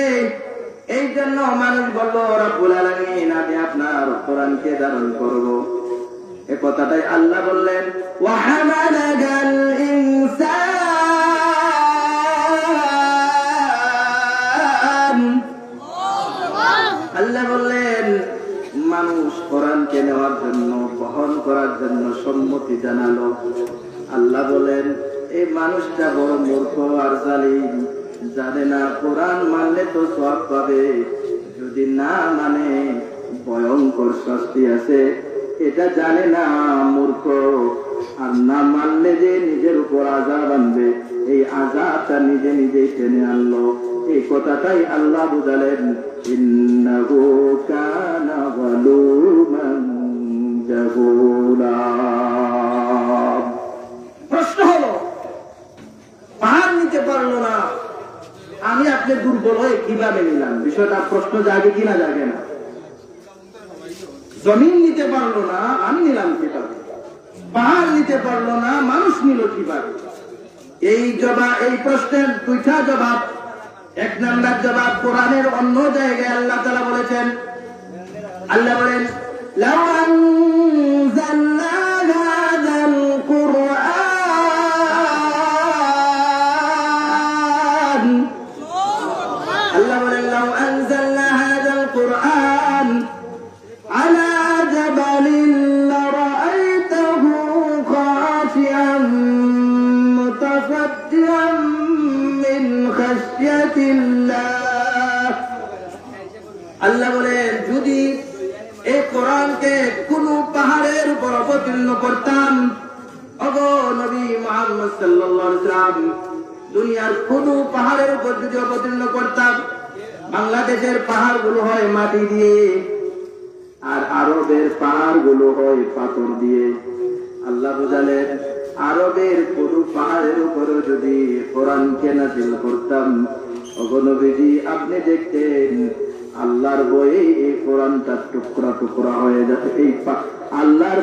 এই জন্য মানুষ বলল, রব্বুল আলামিন, আমি আপনার কোরআনকে ধারণ করব। এ কথাটাই আল্লাহ বললেন, ওয়া হামালাল ইনসান। আল্লাহ বললেন, মানুষ কোরআনকে নেওয়ার জন্য, বহন করার জন্য সম্মতি জানালো। আল্লাহ বলেন, এই মানুষটা বড় মূর্খ আর জালিম, জানে না কোরআন মানলে তো সওয়াব পাবে, যদি না মানে ভয়ঙ্কর শাস্তি আছে, এটা জানে না, মূর্খ। আর না মানলে যে নিজের উপর আযাব আনবে, এই আযাবটা নিজে নিজেই টেনে আনলো। এই কথাটাই আল্লাহ বুঝালেন, ইন্নাহু কানা যালুমান জাহুলা। প্রশ্ন হলো, পাহাড় নিতে পারলো না, আমি আপনি দুর্বল হয়ে কিভাবে নিলাম? বিষয়টা প্রশ্ন জাগে কিনা জাগে না? জমিন নিতে পারলো না, আমি নিলাম কিভাবে? পাহাড় নিতে পারলো না, মানুষ নিল কিভাবে? এই প্রশ্নের দুইটা জবাব। এক নাম্বার জবাব কোরআনের অন্য জায়গায় আল্লাহ তাআলা বলেছেন, আল্লাহ বলেন, লাউ আনজালনা হাযাল কুরআন, আল্লাহ বলেন, লাউ شيئا من خشية الله আল্লাহ বলেন যদি এই কোরআনকে কোন পাহাড়ের উপর অবতীর্ণ করতাম, ওগো নবী মুহাম্মদ সাল্লাল্লাহু আলাইহি ওয়াসাল্লাম, দুনিয়ার কোন পাহাড়ের উপর যদি অবতীর্ণ করতাম, বাংলাদেশের পাহাড়গুলো হয় মাটি দিয়ে আর আরবের পাহাড়গুলো হয় পাথর দিয়ে। আল্লাহ বুঝালেন আরবের কোন পাহাড়ের উপরে যদি কোরআনকে নাযিল করতাম, ওগো নবীজি আপনি দেখতেন আল্লাহর ভয়ে এই কোরআনটা টুকরা টুকরা হয়ে যাচ্ছে। এই আল্লাহর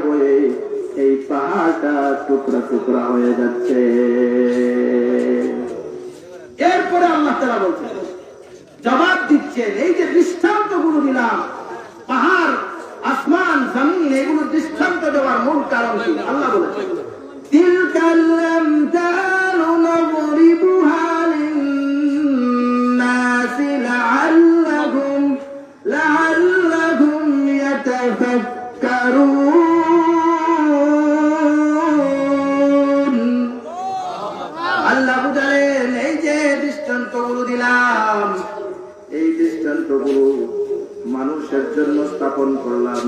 ভয়ে এই পাহাড়টা টুকরা টুকরা হয়ে যাচ্ছে। এরপরে আল্লাহ তাআলা বলছেন, জবাব দিচ্ছেন, এই যে দৃষ্টান্ত গুলো দিলাম, পাহাড়, আসমান, জমিন, এগুলো দৃষ্টান্ত দেওয়ার মূল কারণ কি? আল্লাহ বলেছেন তিলকাল আমসালু নদরিবুহা লিন-নাসি লাআল্লাহুম ইয়াতাফাক্কারুন। আল্লাহ বুঝালেন এই যে দৃষ্টান্তগুলো দিলাম, এই দৃষ্টান্তগুলো মানুষের জন্য স্থাপন করলাম,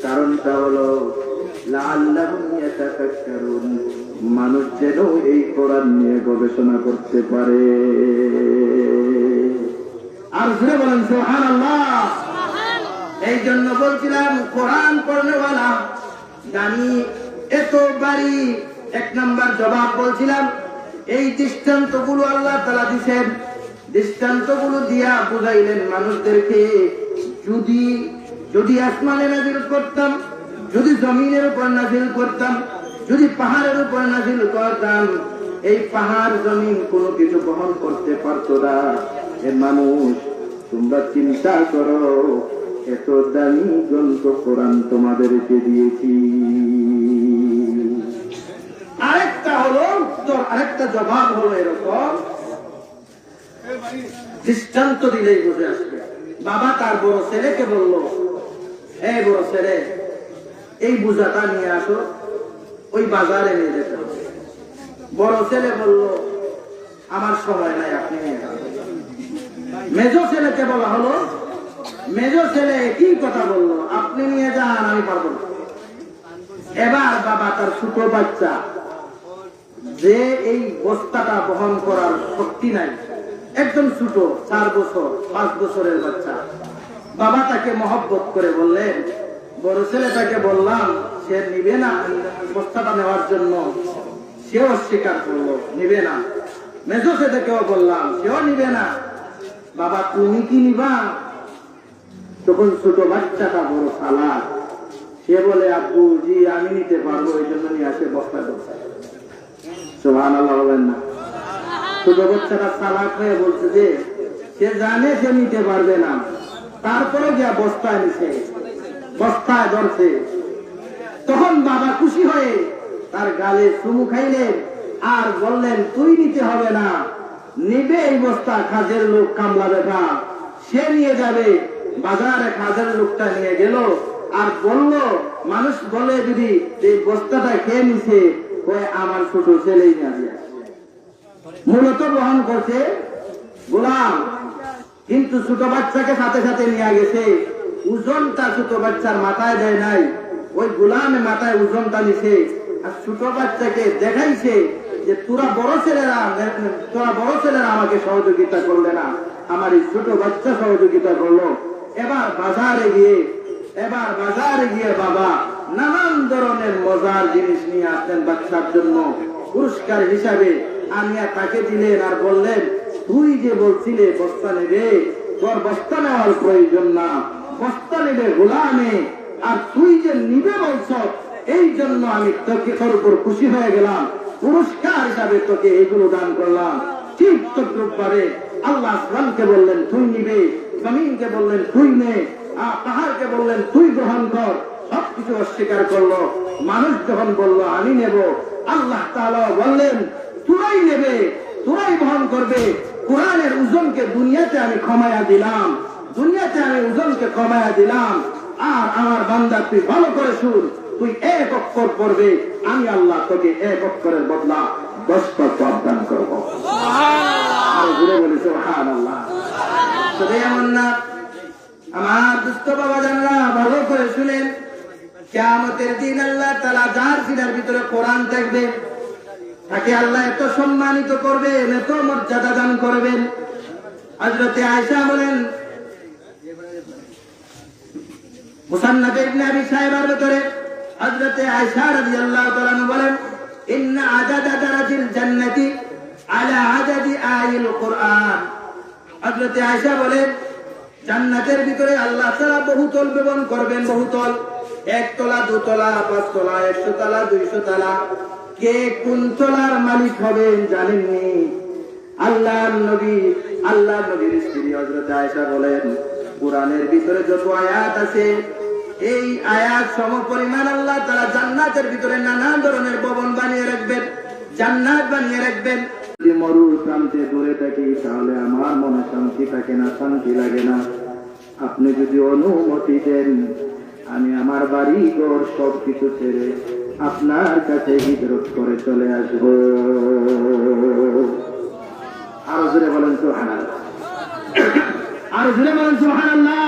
কারণটা হলো লাআল্লাহুম ইয়াতাফাক্কারুন, মানুষ যেন এই কোরআন নিয়ে গবেষণা করতে পারে। আর জোরে বলেন সুবহানাল্লাহ। এই জন্য বলছিলাম কোরআন পড়নেওয়ালা দানি এত বাড়ি। এক নাম্বার জবাব বলছিলাম এই দৃষ্টান্তগুলো আল্লাহ তাআলা দিয়েছেন, দৃষ্টান্তগুলো দিয়া বুঝাইলেন মানুষদেরকে, যদি আসমানে নাযিল করতাম, যদি জমিনের উপর নাযিল করতাম, যদি পাহাড়ের উপর নাযিল করতাম, এই পাহাড় জমিন কোনো কিছু বহন করতে পারতো না। এ মানুষ, তোমরা চিন্তা করো, এত দামি গ্রন্থ কোরআন তোমাদেরকে দিয়েছি। আরেকটা হলো উত্তর, আরেকটা জবাব হলো এরকম, দৃষ্টান্ত দিলেই বুঝে আসবে। বাবা তার বড় ছেলেকে বলল, এই বড় ছেলে, এই বোঝাটা নিয়ে আসো, ওই বাজারে নিয়ে যেতে হবে। বড় ছেলে বলল, আমার সময় নাই, আপনি নিয়ে যান। মেজ ছেলেকে বলা হলো, মেজ ছেলে কি কথা বললো, আপনি নিয়ে যান, আমি পারবো না। এবার বাবা তার ছোট বাচ্চা, যে এই বস্তাটা বহন করার শক্তি নাই, একদম ছোট, 4 বছর 5 বছরের বাচ্চা, বাবা তাকে মহব্বত করে বললেন, বড় ছেলেটাকে বললাম সে নিবে না বস্তাটা নেওয়ার জন্য, সেও অস্বীকার করলো, নিবে না। মেজ ছেলেকেও বললাম, সেও নিবে না। বাবা তুমি কি নিবা? তখন ছোট বাচ্চাটা বড় চালাক, সে বলে, আব্বু জি আমি নিতে পারবো, এই জন্য নিয়ে আসে বস্তা বস্তা। সুবহানাল্লাহ বলেন না? ছোট বাচ্চাটা চালাক হয়ে বলছে যে সে জানে সে নিতে পারবে না, তারপরে গিয়া বস্তায় নিছে, বস্তায় ধরছে। তখন বাবা খুশি হয়ে তার গালে চুমু খাইলেন আর বললেন, তুই নিতে হবে না, নিবে এই বস্তা কাজের লোক, কামলা বেটা, সে নিয়ে যাবে। বাজারে কাজের লোকটা নিয়ে গেল আর বলল, মানুষ বলে যদি এই বস্তাটা খেয়ে নিছে, ওই আমার ছোট ছেলেই না দিয়ে মূলত বহন করছে গোলাম, কিন্তু ছোট বাচ্চাকে সাথে সাথে নিয়ে গেছে, ওজনটা ছোট বাচ্চার মাথায় দেয় নাই, ওই গোলামে মাথায় ওজনটা নিছে আর ছোট বাচ্চাকে দেখাইছে যে তোরা বড় ছেলেরা আমাকে সহযোগিতা করলে না, আমার এই ছোট বাচ্চা সহযোগিতা করলো। এবার বাজারে গিয়ে বাবা নানান ধরনের মজার জিনিস নিয়ে আসলেন বাচ্চার জন্য পুরস্কার হিসাবে, আনিয়া তাকে দিলেন আর বললেন, তুই যে বলছিলে বস্তা নেবে, তোর বস্তা নেওয়ার প্রয়োজন না, বস্তা নেবে গোলামে, আর তুই যে নিবে বলছ, এই জন্য আমি তোকে তোর উপর খুশি হয়ে গেলাম, পুরস্কার হিসাবে তোকে এইগুলো দান করলাম। ঠিক তদ্রুপভাবে আল্লাহ আসমানকে বললেন তুই নিবে, জমিনকে বললেন তুই নে, পাহাড়কে বললেন তুই গ্রহণ কর, সবকিছু অস্বীকার করলো। মানুষ যখন বলল আমি নেব, আল্লাহ তাআলা বললেন তোরাই নেবে, তোরাই বহন করবে। কোরআনের ওজনকে দুনিয়াতে আমি কমায়া দিলাম, দুনিয়াতে আমি ওজনকে কমায়া দিলাম। আর আমার বান্দা তুই ভালো করে শুন, তুই 1 অক্ষর পড়বে, আমি আল্লাহ তোকে 1 অক্ষরের বদলা 10টা সওয়াব দান করব। আর ঘুরে বলি সুবহানাল্লাহ। তবে এমন না, আমার দুস্থ বাবা জানরা ভালো করে শুনেন, কিয়ামতের দিন আল্লাহ তাআলা যার সিনার ভিতরে কোরআন থাকবে তাকে আল্লাহ এত সম্মানিত করবেন, এত মর্যাদা দান করবেন। হযরতে আয়েশা বলেন, মুসান্নাফ ইবনে আবি শায়বার ভিতরে হযরতে আয়েশা রাদিয়াল্লাহু তাআলা বলেন, ইন্না আদাদা দারাজিল জান্নাতি আলা আদাদি আয়াতিল কুরআন। হযরতে আয়েশা বলেন, জান্নাতের ভিতরে আল্লাহ তাআলা বহুতল ব্যবন করবেন, বহুতল, 1 তলা 2 তলা 5 তলা 100 তলা 200 তলা। কে কোন তলার মালিক হবেন জানেননি? আল্লাহর নবীর স্ত্রী হযরত আয়েশা বলেন, কোরআনের ভিতরে যত আয়াত আছে এই আয়াত সমপরিমাণ আল্লাহ তাআলা জান্নাতের ভিতরে নানা ধরনের ভবন বানিয়ে রাখবেন, জান্নাত বানিয়ে রাখবেন। যদি মরু প্রান্তে দূরে থাকি তাহলে আমার মনে শান্তি থাকে না, শান্তি লাগে না। আপনি যদি অনুমতি দেন আমি আমার বাড়ি ঘর সবকিছু ছেড়ে আপনার কাছে হিজরত করে চলে আসব। আরো জোরে বলেন সুবহানাল্লাহ, আরো জোরে বলেন সুবহানাল্লাহ।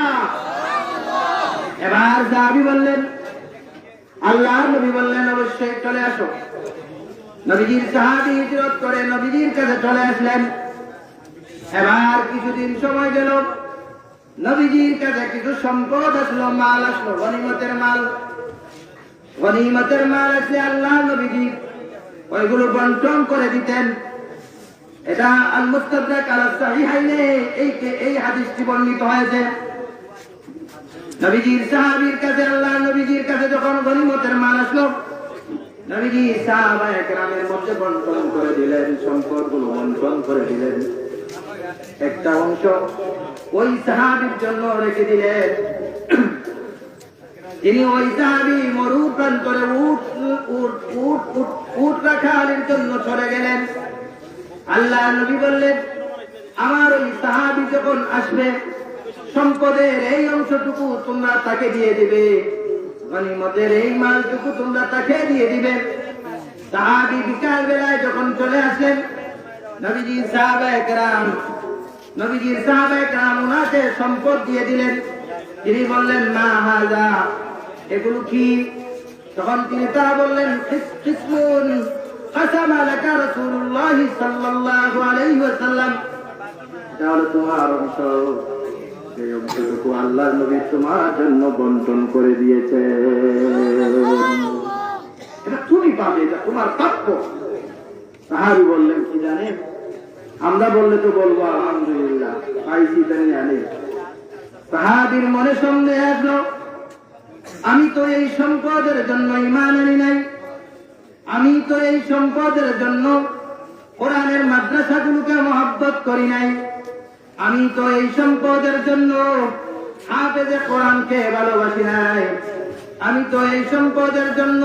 এবার সাহাবী বললেন, আল্লাহর নবী বললেন অবশ্যই চলে আসো। নবীজির সাহাবী হিজরত করে নবীজির কাছে চলে আসলেন। এবার কিছুদিন সময় গেল, নবীজির কাছে কিছু সম্পদ আসলো, মাল আসলো, গনিমতের মাল। গনিমতের মাল আসলে আল্লাহ নবীজি ওইগুলো বন্টন করে দিতেন। এটা আল মুস্তাদরাক আলা সাহিহাইনে এই হাদিসটি বর্ণিত হয়েছে। নবীজির সাহাবীর কাছে, আল্লাহ নবীজির কাছে যখন গনিমতের মাল আসলো, নবীজি সাহাবায়ে কেরামের মধ্যে বন্টন করে দিলেন, সম্পদগুলো বন্টন করে দিলেন। একটা অংশ ওই সাহাবীর জন্য রেখে দিলেন। তিনি ওই সাহাবী মরু প্রান্তরে উট রাখালের জন্য চলে গেলেন। আল্লাহ নবী বললেন, আমার ওই সাহাবী যখন আসবে সম্পদের এই অংশটুকু তোমরা তাকে দিয়ে দিবে, গনিমতের এই মালটুকু তোমরা তাকে দিয়ে দিবে। সাহাবী বিকাল বেলায় যখন চলে আসলেন, নবীজির সাহাবায়ে কেরাম উনাকে সম্পদ দিয়ে দিলেন। তিনি বললেন, মা হাযা, এগুলো কি? তখন তিনি তারা বললেন, কিসমুন কাসামা লাকা রাসূলুল্লাহ সাল্লাল্লাহু আলাইহি ওয়াসাল্লাম, এটা হলো তোমার অংশ, এই অংশটুকু আল্লাহর নবী তোমার জন্য বন্টন করে দিয়েছে, এটা তুমি পাবে, এটা তোমার প্রাপ্য। সাহাবী বললেন, কি জানেন, আমরা বললে তো বলবো আলহামদুলিল্লাহ, পাইছি তাই জানি। সাহাবীর মনে সন্দেহ আসলো, আমি তো এই সম্পদের জন্য ঈমান আনি নাই, আমি তো এই সম্পদের জন্য কোরআনের মাদ্রাসাগুলোকে মহব্বত করি নাই, আমি তো এই সম্পদের জন্য হাফেজে কোরআনকে ভালোবাসি নাই, আমি তো এই সম্পদের জন্য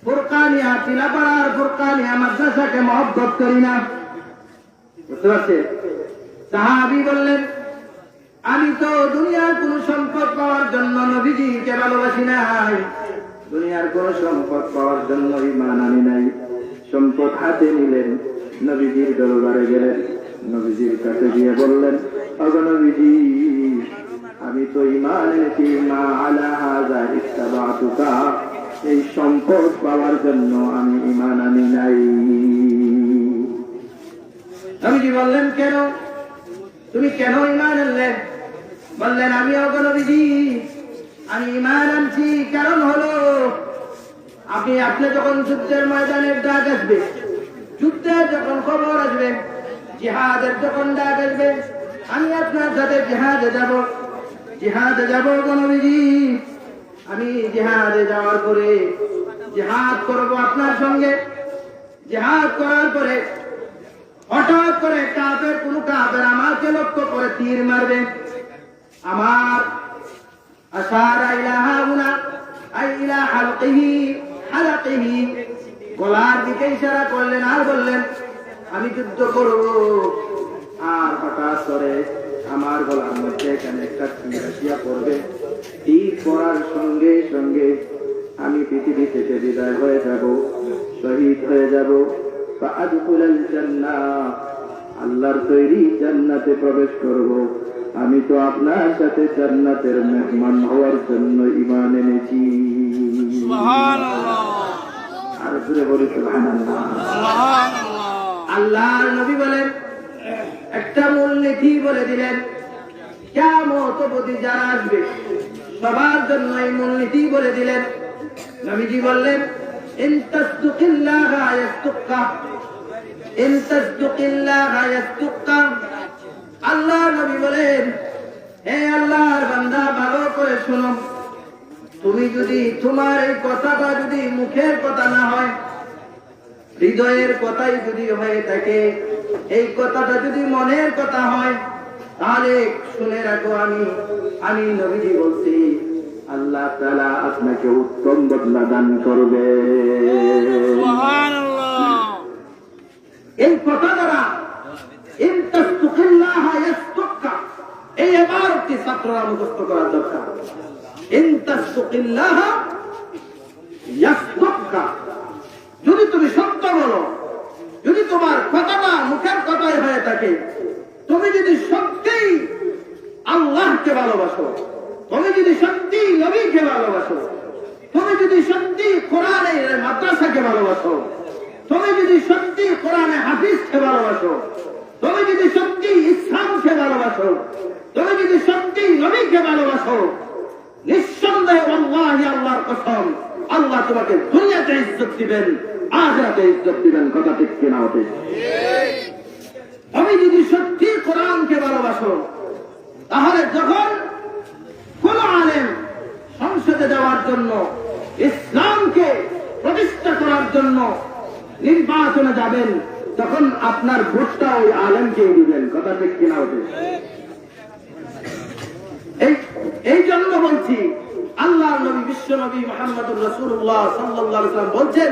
ফুরকানিয়া তিলাপাড়ার ফুরকানিয়া মাদ্রাসাকে মহব্বত করি না। বুঝতে পারছে? সাহাবী বললেন, আমি তো দুনিয়ার কোন সম্পদ পাওয়ার জন্য নবীজিকে ভালোবাসি নাই, দুনিয়ার কোন সম্পদ পাওয়ার জন্য ঈমান আনি নাই। সম্পদ হাতে নিলেন, নবীজির দরবারে গেলেন, নবীজির কাছে গিয়ে বললেন, ওগো নবীজি, আমি তো ঈমান এনেছি, মা আলা হাযা ইত্তাবাতুকা, এই সম্পদ পাওয়ার জন্য আমি ঈমান আনি নাই। নবীজি বললেন, কেন? তুমি কেন ঈমান আনলে? বললেন, আমি ওগো নবীজি, আমি ঈমান আনছি কারণ হলো আপনি যখন যুদ্ধের ময়দানের ডাক আসবে, যুদ্ধের যখন খবর আসবে, জিহাদের যখন ডাক আসবে, আমি আপনার সাথে জিহাদে যাব ওগো নবীজি। আমি জিহাদে যাওয়ার পরে জিহাদ করব আপনার সঙ্গে। জিহাদ করার পরে হঠাৎ করে কোন কাফের আমাকে লক্ষ্য করে তীর মারবে, আমার আশারা ইলা হাউনা আই ইলা হালকিহি গলার দিকে ইশারা করলেন আর বললেন, আমি যুদ্ধ করব। আর হঠাৎ করে আমার গলার মধ্যে এখানে একটা তীর আসিয়া পড়বে, তীর পড়ার সঙ্গে সঙ্গে আমি পৃথিবী থেকে বিদায় হয়ে যাব, শহীদ হয়ে যাব। ফাআদখুলাল জান্নাহ, আল্লাহর তৈরি জান্নাতে প্রবেশ করব। আমি তো আপনার সাথে জান্নাতের মেহমান হওয়ার জন্য ঈমান এনেছি। সুবহানাল্লাহ, আর জোরে বলি সুবহানাল্লাহ। সুবহানাল্লাহ। আল্লাহর নবী বলেন, একটা মূলনীতি বলে দিলেন, কিয়ামত অবধি যারা আসবে সবার জন্য এই মূলনীতি বলে দিলেন। নবীজি বললেন, ইন তাসদুকিল্লাহা ইয়াসদুকা, ইন তাসদুকিল্লাহা ইয়াসদুকা। আল্লাহ নবী বলেন, হে আল্লাহর বান্দা, ভালো করে শোনো, তুমি যদি তোমার এই কথাটা যদি মুখের কথা না হয়, হৃদয়ের কথাই যদি হয়ে থাকে, এই কথাটা যদি মনের কথা হয়, তাহলে শুনে রাখো, আমি নবীজি বলছি, আল্লাহ তাআলা আপনাকে উত্তম বদলা দান করবে। সুবহানাল্লাহ। এই কথা দ্বারা ইন তাসদুকিল্লাহা ইয়াসদুকা, এই ইবারতটি ছাত্ররা মুখস্থ করা দরকার। ইন তাসদুকিল্লাহা ইয়াসদুকা, যদি তুমি সত্য বলো, যদি তোমার কথাটা মুখের কথাই হয়ে থাকে, তুমি যদি সত্যিই আল্লাহকে ভালোবাসো, তুমি যদি সত্যি নবীকে ভালোবাসো, তুমি যদি সত্যি কোরআনের মাদ্রাসাকে ভালোবাসো, তুমি যদি সত্যি কোরআনে হাফিজকে ভালোবাসো, তুমি যদি সত্যি ইসলামকে ভালোবাসো, তুমি যদি সত্যি নবীকে ভালোবাসো, নিঃসন্দেহে আল্লাহি, আল্লাহর কসম, আল্লাহ তোমাকে দুনিয়াতে ইজ্জত দিবেন, আখিরাতে ইজ্জত দিবেন। কথা ঠিক কিনা? ওঠে। তুমি যদি সত্যি কোরআনকে ভালোবাসো, তাহলে যখন কোন আলেম সংসদে যাওয়ার জন্য, ইসলামকে প্রতিষ্ঠা করার জন্য নির্বাচনে যাবেন, তখন আপনার ভোটটা ওই আলেমকে দিবেন। কথা ঠিক কিনা? ওঠে। এই জন্য বলছি, আল্লাহ নবী, বিশ্ব নবী মুহাম্মদুর রাসূলুল্লাহ সাল্লাল্লাহু আলাইহি ওয়াসাল্লাম বলছেন,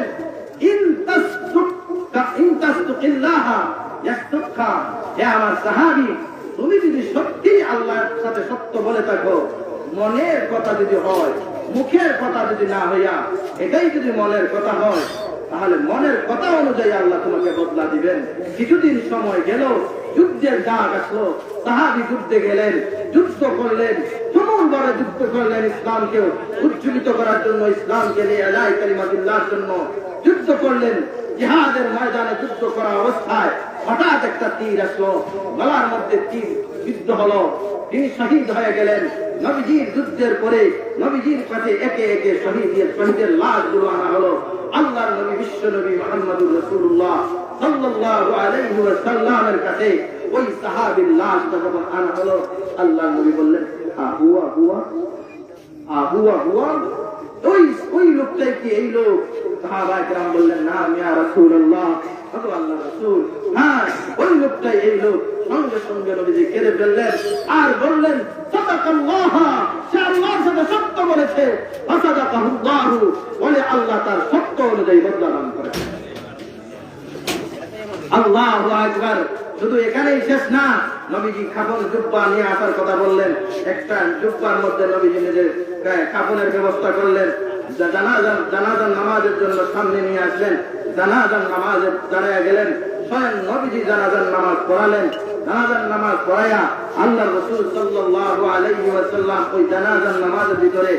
ইন তাসদুকিল্লাহা ইয়াসদুকা। হে আমার সাহাবী, তুমি যদি সত্যি আল্লাহর সাথে সত্য বলে থাকো, মনের কথা যদি হয়, মুখের কথা যদি না হইয়া এটাই যদি মনের কথা হয়, তাহলে মনের কথা অনুযায়ী আল্লাহ তোমাকে বদলা দিবেন। কিছুদিন সময় গেল, যুদ্ধের ডাক আসলো, সাহাবী যুদ্ধে গেলেন, যুদ্ধ করলেন, তুমুল বড় যুদ্ধ করলেন, ইসলামকে উজ্জীবিত করার জন্য, ইসলামকে নিয়ে আলাই কালিমাতুল্লাহর জন্য যুদ্ধ করলেন। জিহাদের ময়দানে যুদ্ধ করা অবস্থায় হঠাৎ একটা তীর আসলো, গলার মধ্যে তীর যুদ্ধ হলো, তিনি শহীদ হয়ে গেলেন। নবীজির যুদ্ধের পরে নবীজির কাছে একে একে শহীদের লাশগুলো আনা হলো। আল্লাহর নবী, বিশ্ব নবী মুহাম্মদুর রাসূলুল্লাহ সাল্লাল্লাহু আলাইহি ওয়াসাল্লামের কাছে ওই সাহাবীর লাশটা যখন আনা হলো, আল্লাহর নবী বললেন, আহুয়া হুয়া, আহুয়া হুয়া, ওই লোকটাই কি এই লোক? সাহাবায়ে কেরাম বললেন, না ইয়া রাসূলুল্লাহ, আল্লাহর রাসূল, হ্যাঁ ওই লোকটাই এই লোক। সঙ্গে সঙ্গে নবীজি কেঁদে ফেললেন আর বললেন, সাদাকাল্লাহ, সে আল্লাহর সাথে সত্য বলেছে, ফাসাদাকাহুল্লাহু, বলে আল্লাহ তার সত্য অনুযায়ী বদলা দান করেন। আল্লাহু আকবার। শুধু এখানেই শেষ না, নবীজি কাফন জুব্বা নিয়ে আসার কথা বললেন। একটা জুব্বার মধ্যে নবীজি নিজের কাফনের ব্যবস্থা করলেন। জানাজার নামাজের জন্য সামনে নিয়ে আসলেন। জানাজার নামাজে দাঁড়ায় গেলেন, স্বয়ং নবীজি জানাজার নামাজ পড়ালেন। জানাজার নামাজ পড়াইয়া আল্লাহর রাসূল সাল্লাল্লাহু আলাইহি ওয়াসাল্লাম ওই জানাজার নামাজের ভিতরে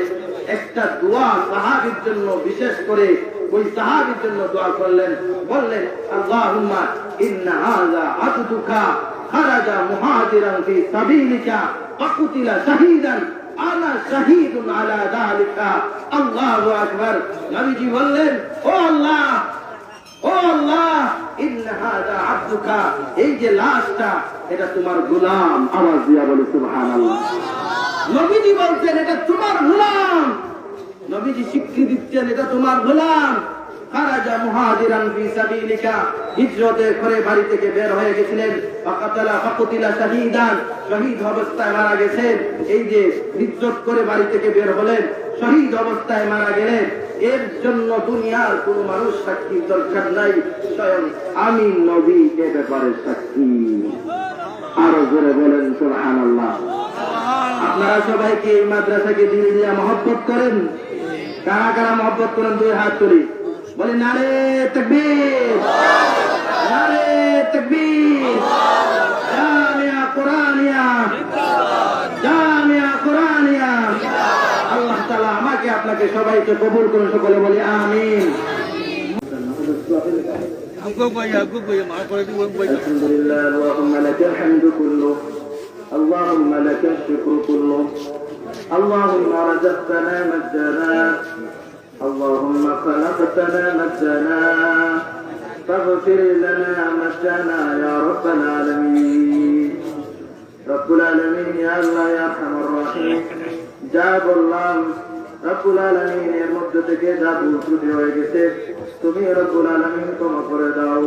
একটা দোয়া সাহাবীর জন্য, বিশেষ করে ওই সাহাবীর জন্য দোয়া করলেন। বললেন, আল্লাহুম্মা ইন্না হাযা আবদুকা খারাজা মুহাজিরান ফি সাবিলিকা ওয়া কুতিলা শাহীদান, আনা শাহীদুন আলা যালিকা। আল্লাহু আকবার। নবীজি বললেন, ও আল্লাহ, ও আল্লাহ, ইন্না হাযা আবদুকা, এই যে লাশটা, এটা তোমার গোলাম। আওয়াজ দিয়া বলে সুবহানাল্লাহ। নবীজি বলছেন, এটা তোমার গোলাম। নবীজি স্বীকৃতি দিচ্ছেন, এটা তোমার গোলাম। খারাজা মুহাজিরান ফি সাবিলিকা, হিজরতে করে বাড়ি থেকে বের হয়ে গেছিলেন। ফাকুতিলা শাহীদান, শহীদ অবস্থায় মারা গেছেন। এই যে হিজরত করে বাড়ি থেকে বের হলেন, শহীদ অবস্থায় মারা গেলেন, এর জন্য দুনিয়ার কোন মানুষ সাক্ষীর দরকার নাই, স্বয়ং আমি নবী এ ব্যাপারে সাক্ষী। আরো জোরে বলেন সুবহানাল্লাহ। আপনারা সবাই কি এই মাদ্রাসাকে দিল দিয়া মহব্বত করেন? কারা কারা মহব্বত করেন? দুই হাত তুলি, বলি নারে তাকবীর। আমলটাকে সবাইকে কবুল করুন, সকলে বলি আমিন। हमको कोई माफ कर दी कोई আলহামদুলিল্লাহ, اللهم لك الحمد كله، اللهم لك الشكر كله، اللهم رزقتنا مجانا، اللهم خلقتنا مجانا، فاغفر لنا مجانا يا رب العالمين। رب العالمين يا الله يا ارحم الراحمين, যা বললাম রব্বুল আলামিন এর মধ্যে থেকে যা ভুল ত্রুটি হয়ে গেছে তুমি রব্বুল আলামিন ক্ষমা করে দাও।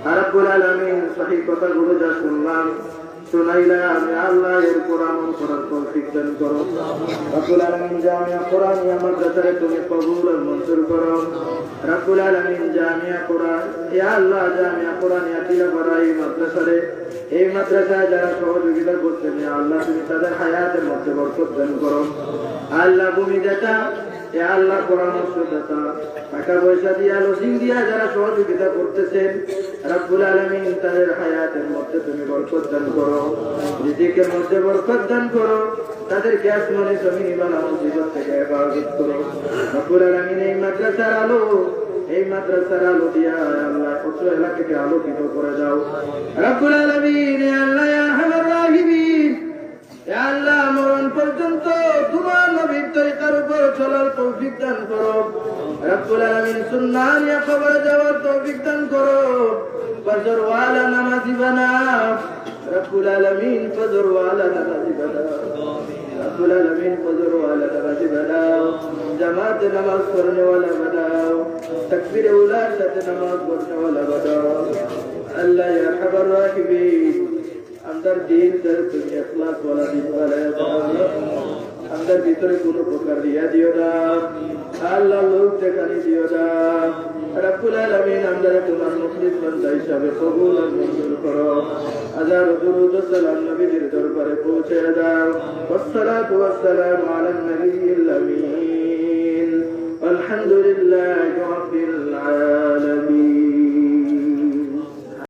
আর রব্বুল আলামিন সঠিক কথাগুলো যা শুনলাম শুনাইলাম, ইয়া আল্লাহ এর উপর আমল করার তৌফিক দান করো। রব্বুল আলামিন জামিয়া কোরআনিয়া মাদ্রাসারে তুমি কবুল আর মঞ্জুর করো। রব্বুল আলামিন জামিয়া কোরআন, ইয়া আল্লাহ জামিয়া কোরআনিয়া তিলাওয়াত এই মাদ্রাসারে, এই মাদ্রাসায় যারা সহযোগিতা করছেন ইয়া আল্লাহ তুমি তাদের হায়াতের মধ্যে বরকত দান করো। আল্লাহ ভূমি দাতা, ইয়া আল্লাহ পরামর্শ দাতা, টাকা পয়সা দিয়া লজিং দিয়া যারা সহযোগিতা করতেছেন রব্বুল আলামিন তাদের হায়াতের মধ্যে তুমি বরকত দান করো, রিজিকের মধ্যে বরকত দান করো, তাদেরকে আসমানে জমিনে বানানো জীবন থেকে হেফাজত করো। রব্বুল আলামিন এই মাদ্রাসার আলো, এই মাদ্রাসার আলো দিয়া আল্লাহ অত্র এলাকাকে আলোকিত করে দাও। রব্বুল আলামিন ইয়া আল্লাহ ইয়া আরহামার রাহিমিন, ইয়া আল্লাহ মরণ পর্যন্ত তোমার নবীর তরিকার উপর চলার তৌফিক দান করো। রব্বুল আলামিন সুন্নাহ নিয়ে কবরে যাওয়ার তৌফিক দান করো। ফজর ওয়ালা নামাজি বানাও রব্বুল আলামিন, ফজর ওয়ালা নামাজি বানাও রব্বুল আলামিন, ফজর ওয়ালা নামাজি বানাও, জামাতে নামাজ পড়নে ওয়ালা বানাও, তাকবীরে উলার সাথে নামাজ পড়নে ওয়ালা বানাও। আল্লাহ ইয়া আরহামার রাহিমিন, আমাদের দিন ধরে তুমি ইখলাস ওয়ালা দিন বানায় দাও। আমাদের ভিতরে কোনো প্রকার রিয়া দিও না আল্লাহ, লোক দেখানি দিও না। রব্বুল আলামিন আমাদের তোমার মুখলিস বান্দা হিসাবে কবুল আর মঞ্জুর করো। হাজার দুরূদ ও সালাম নবীর দরবারে পৌঁছে দাও। ওয়াসসালাতু ওয়াসসালামু আলা নবিয়্যিল আমিন, আলহামদুলিল্লাহি রাব্বিল আলামিন।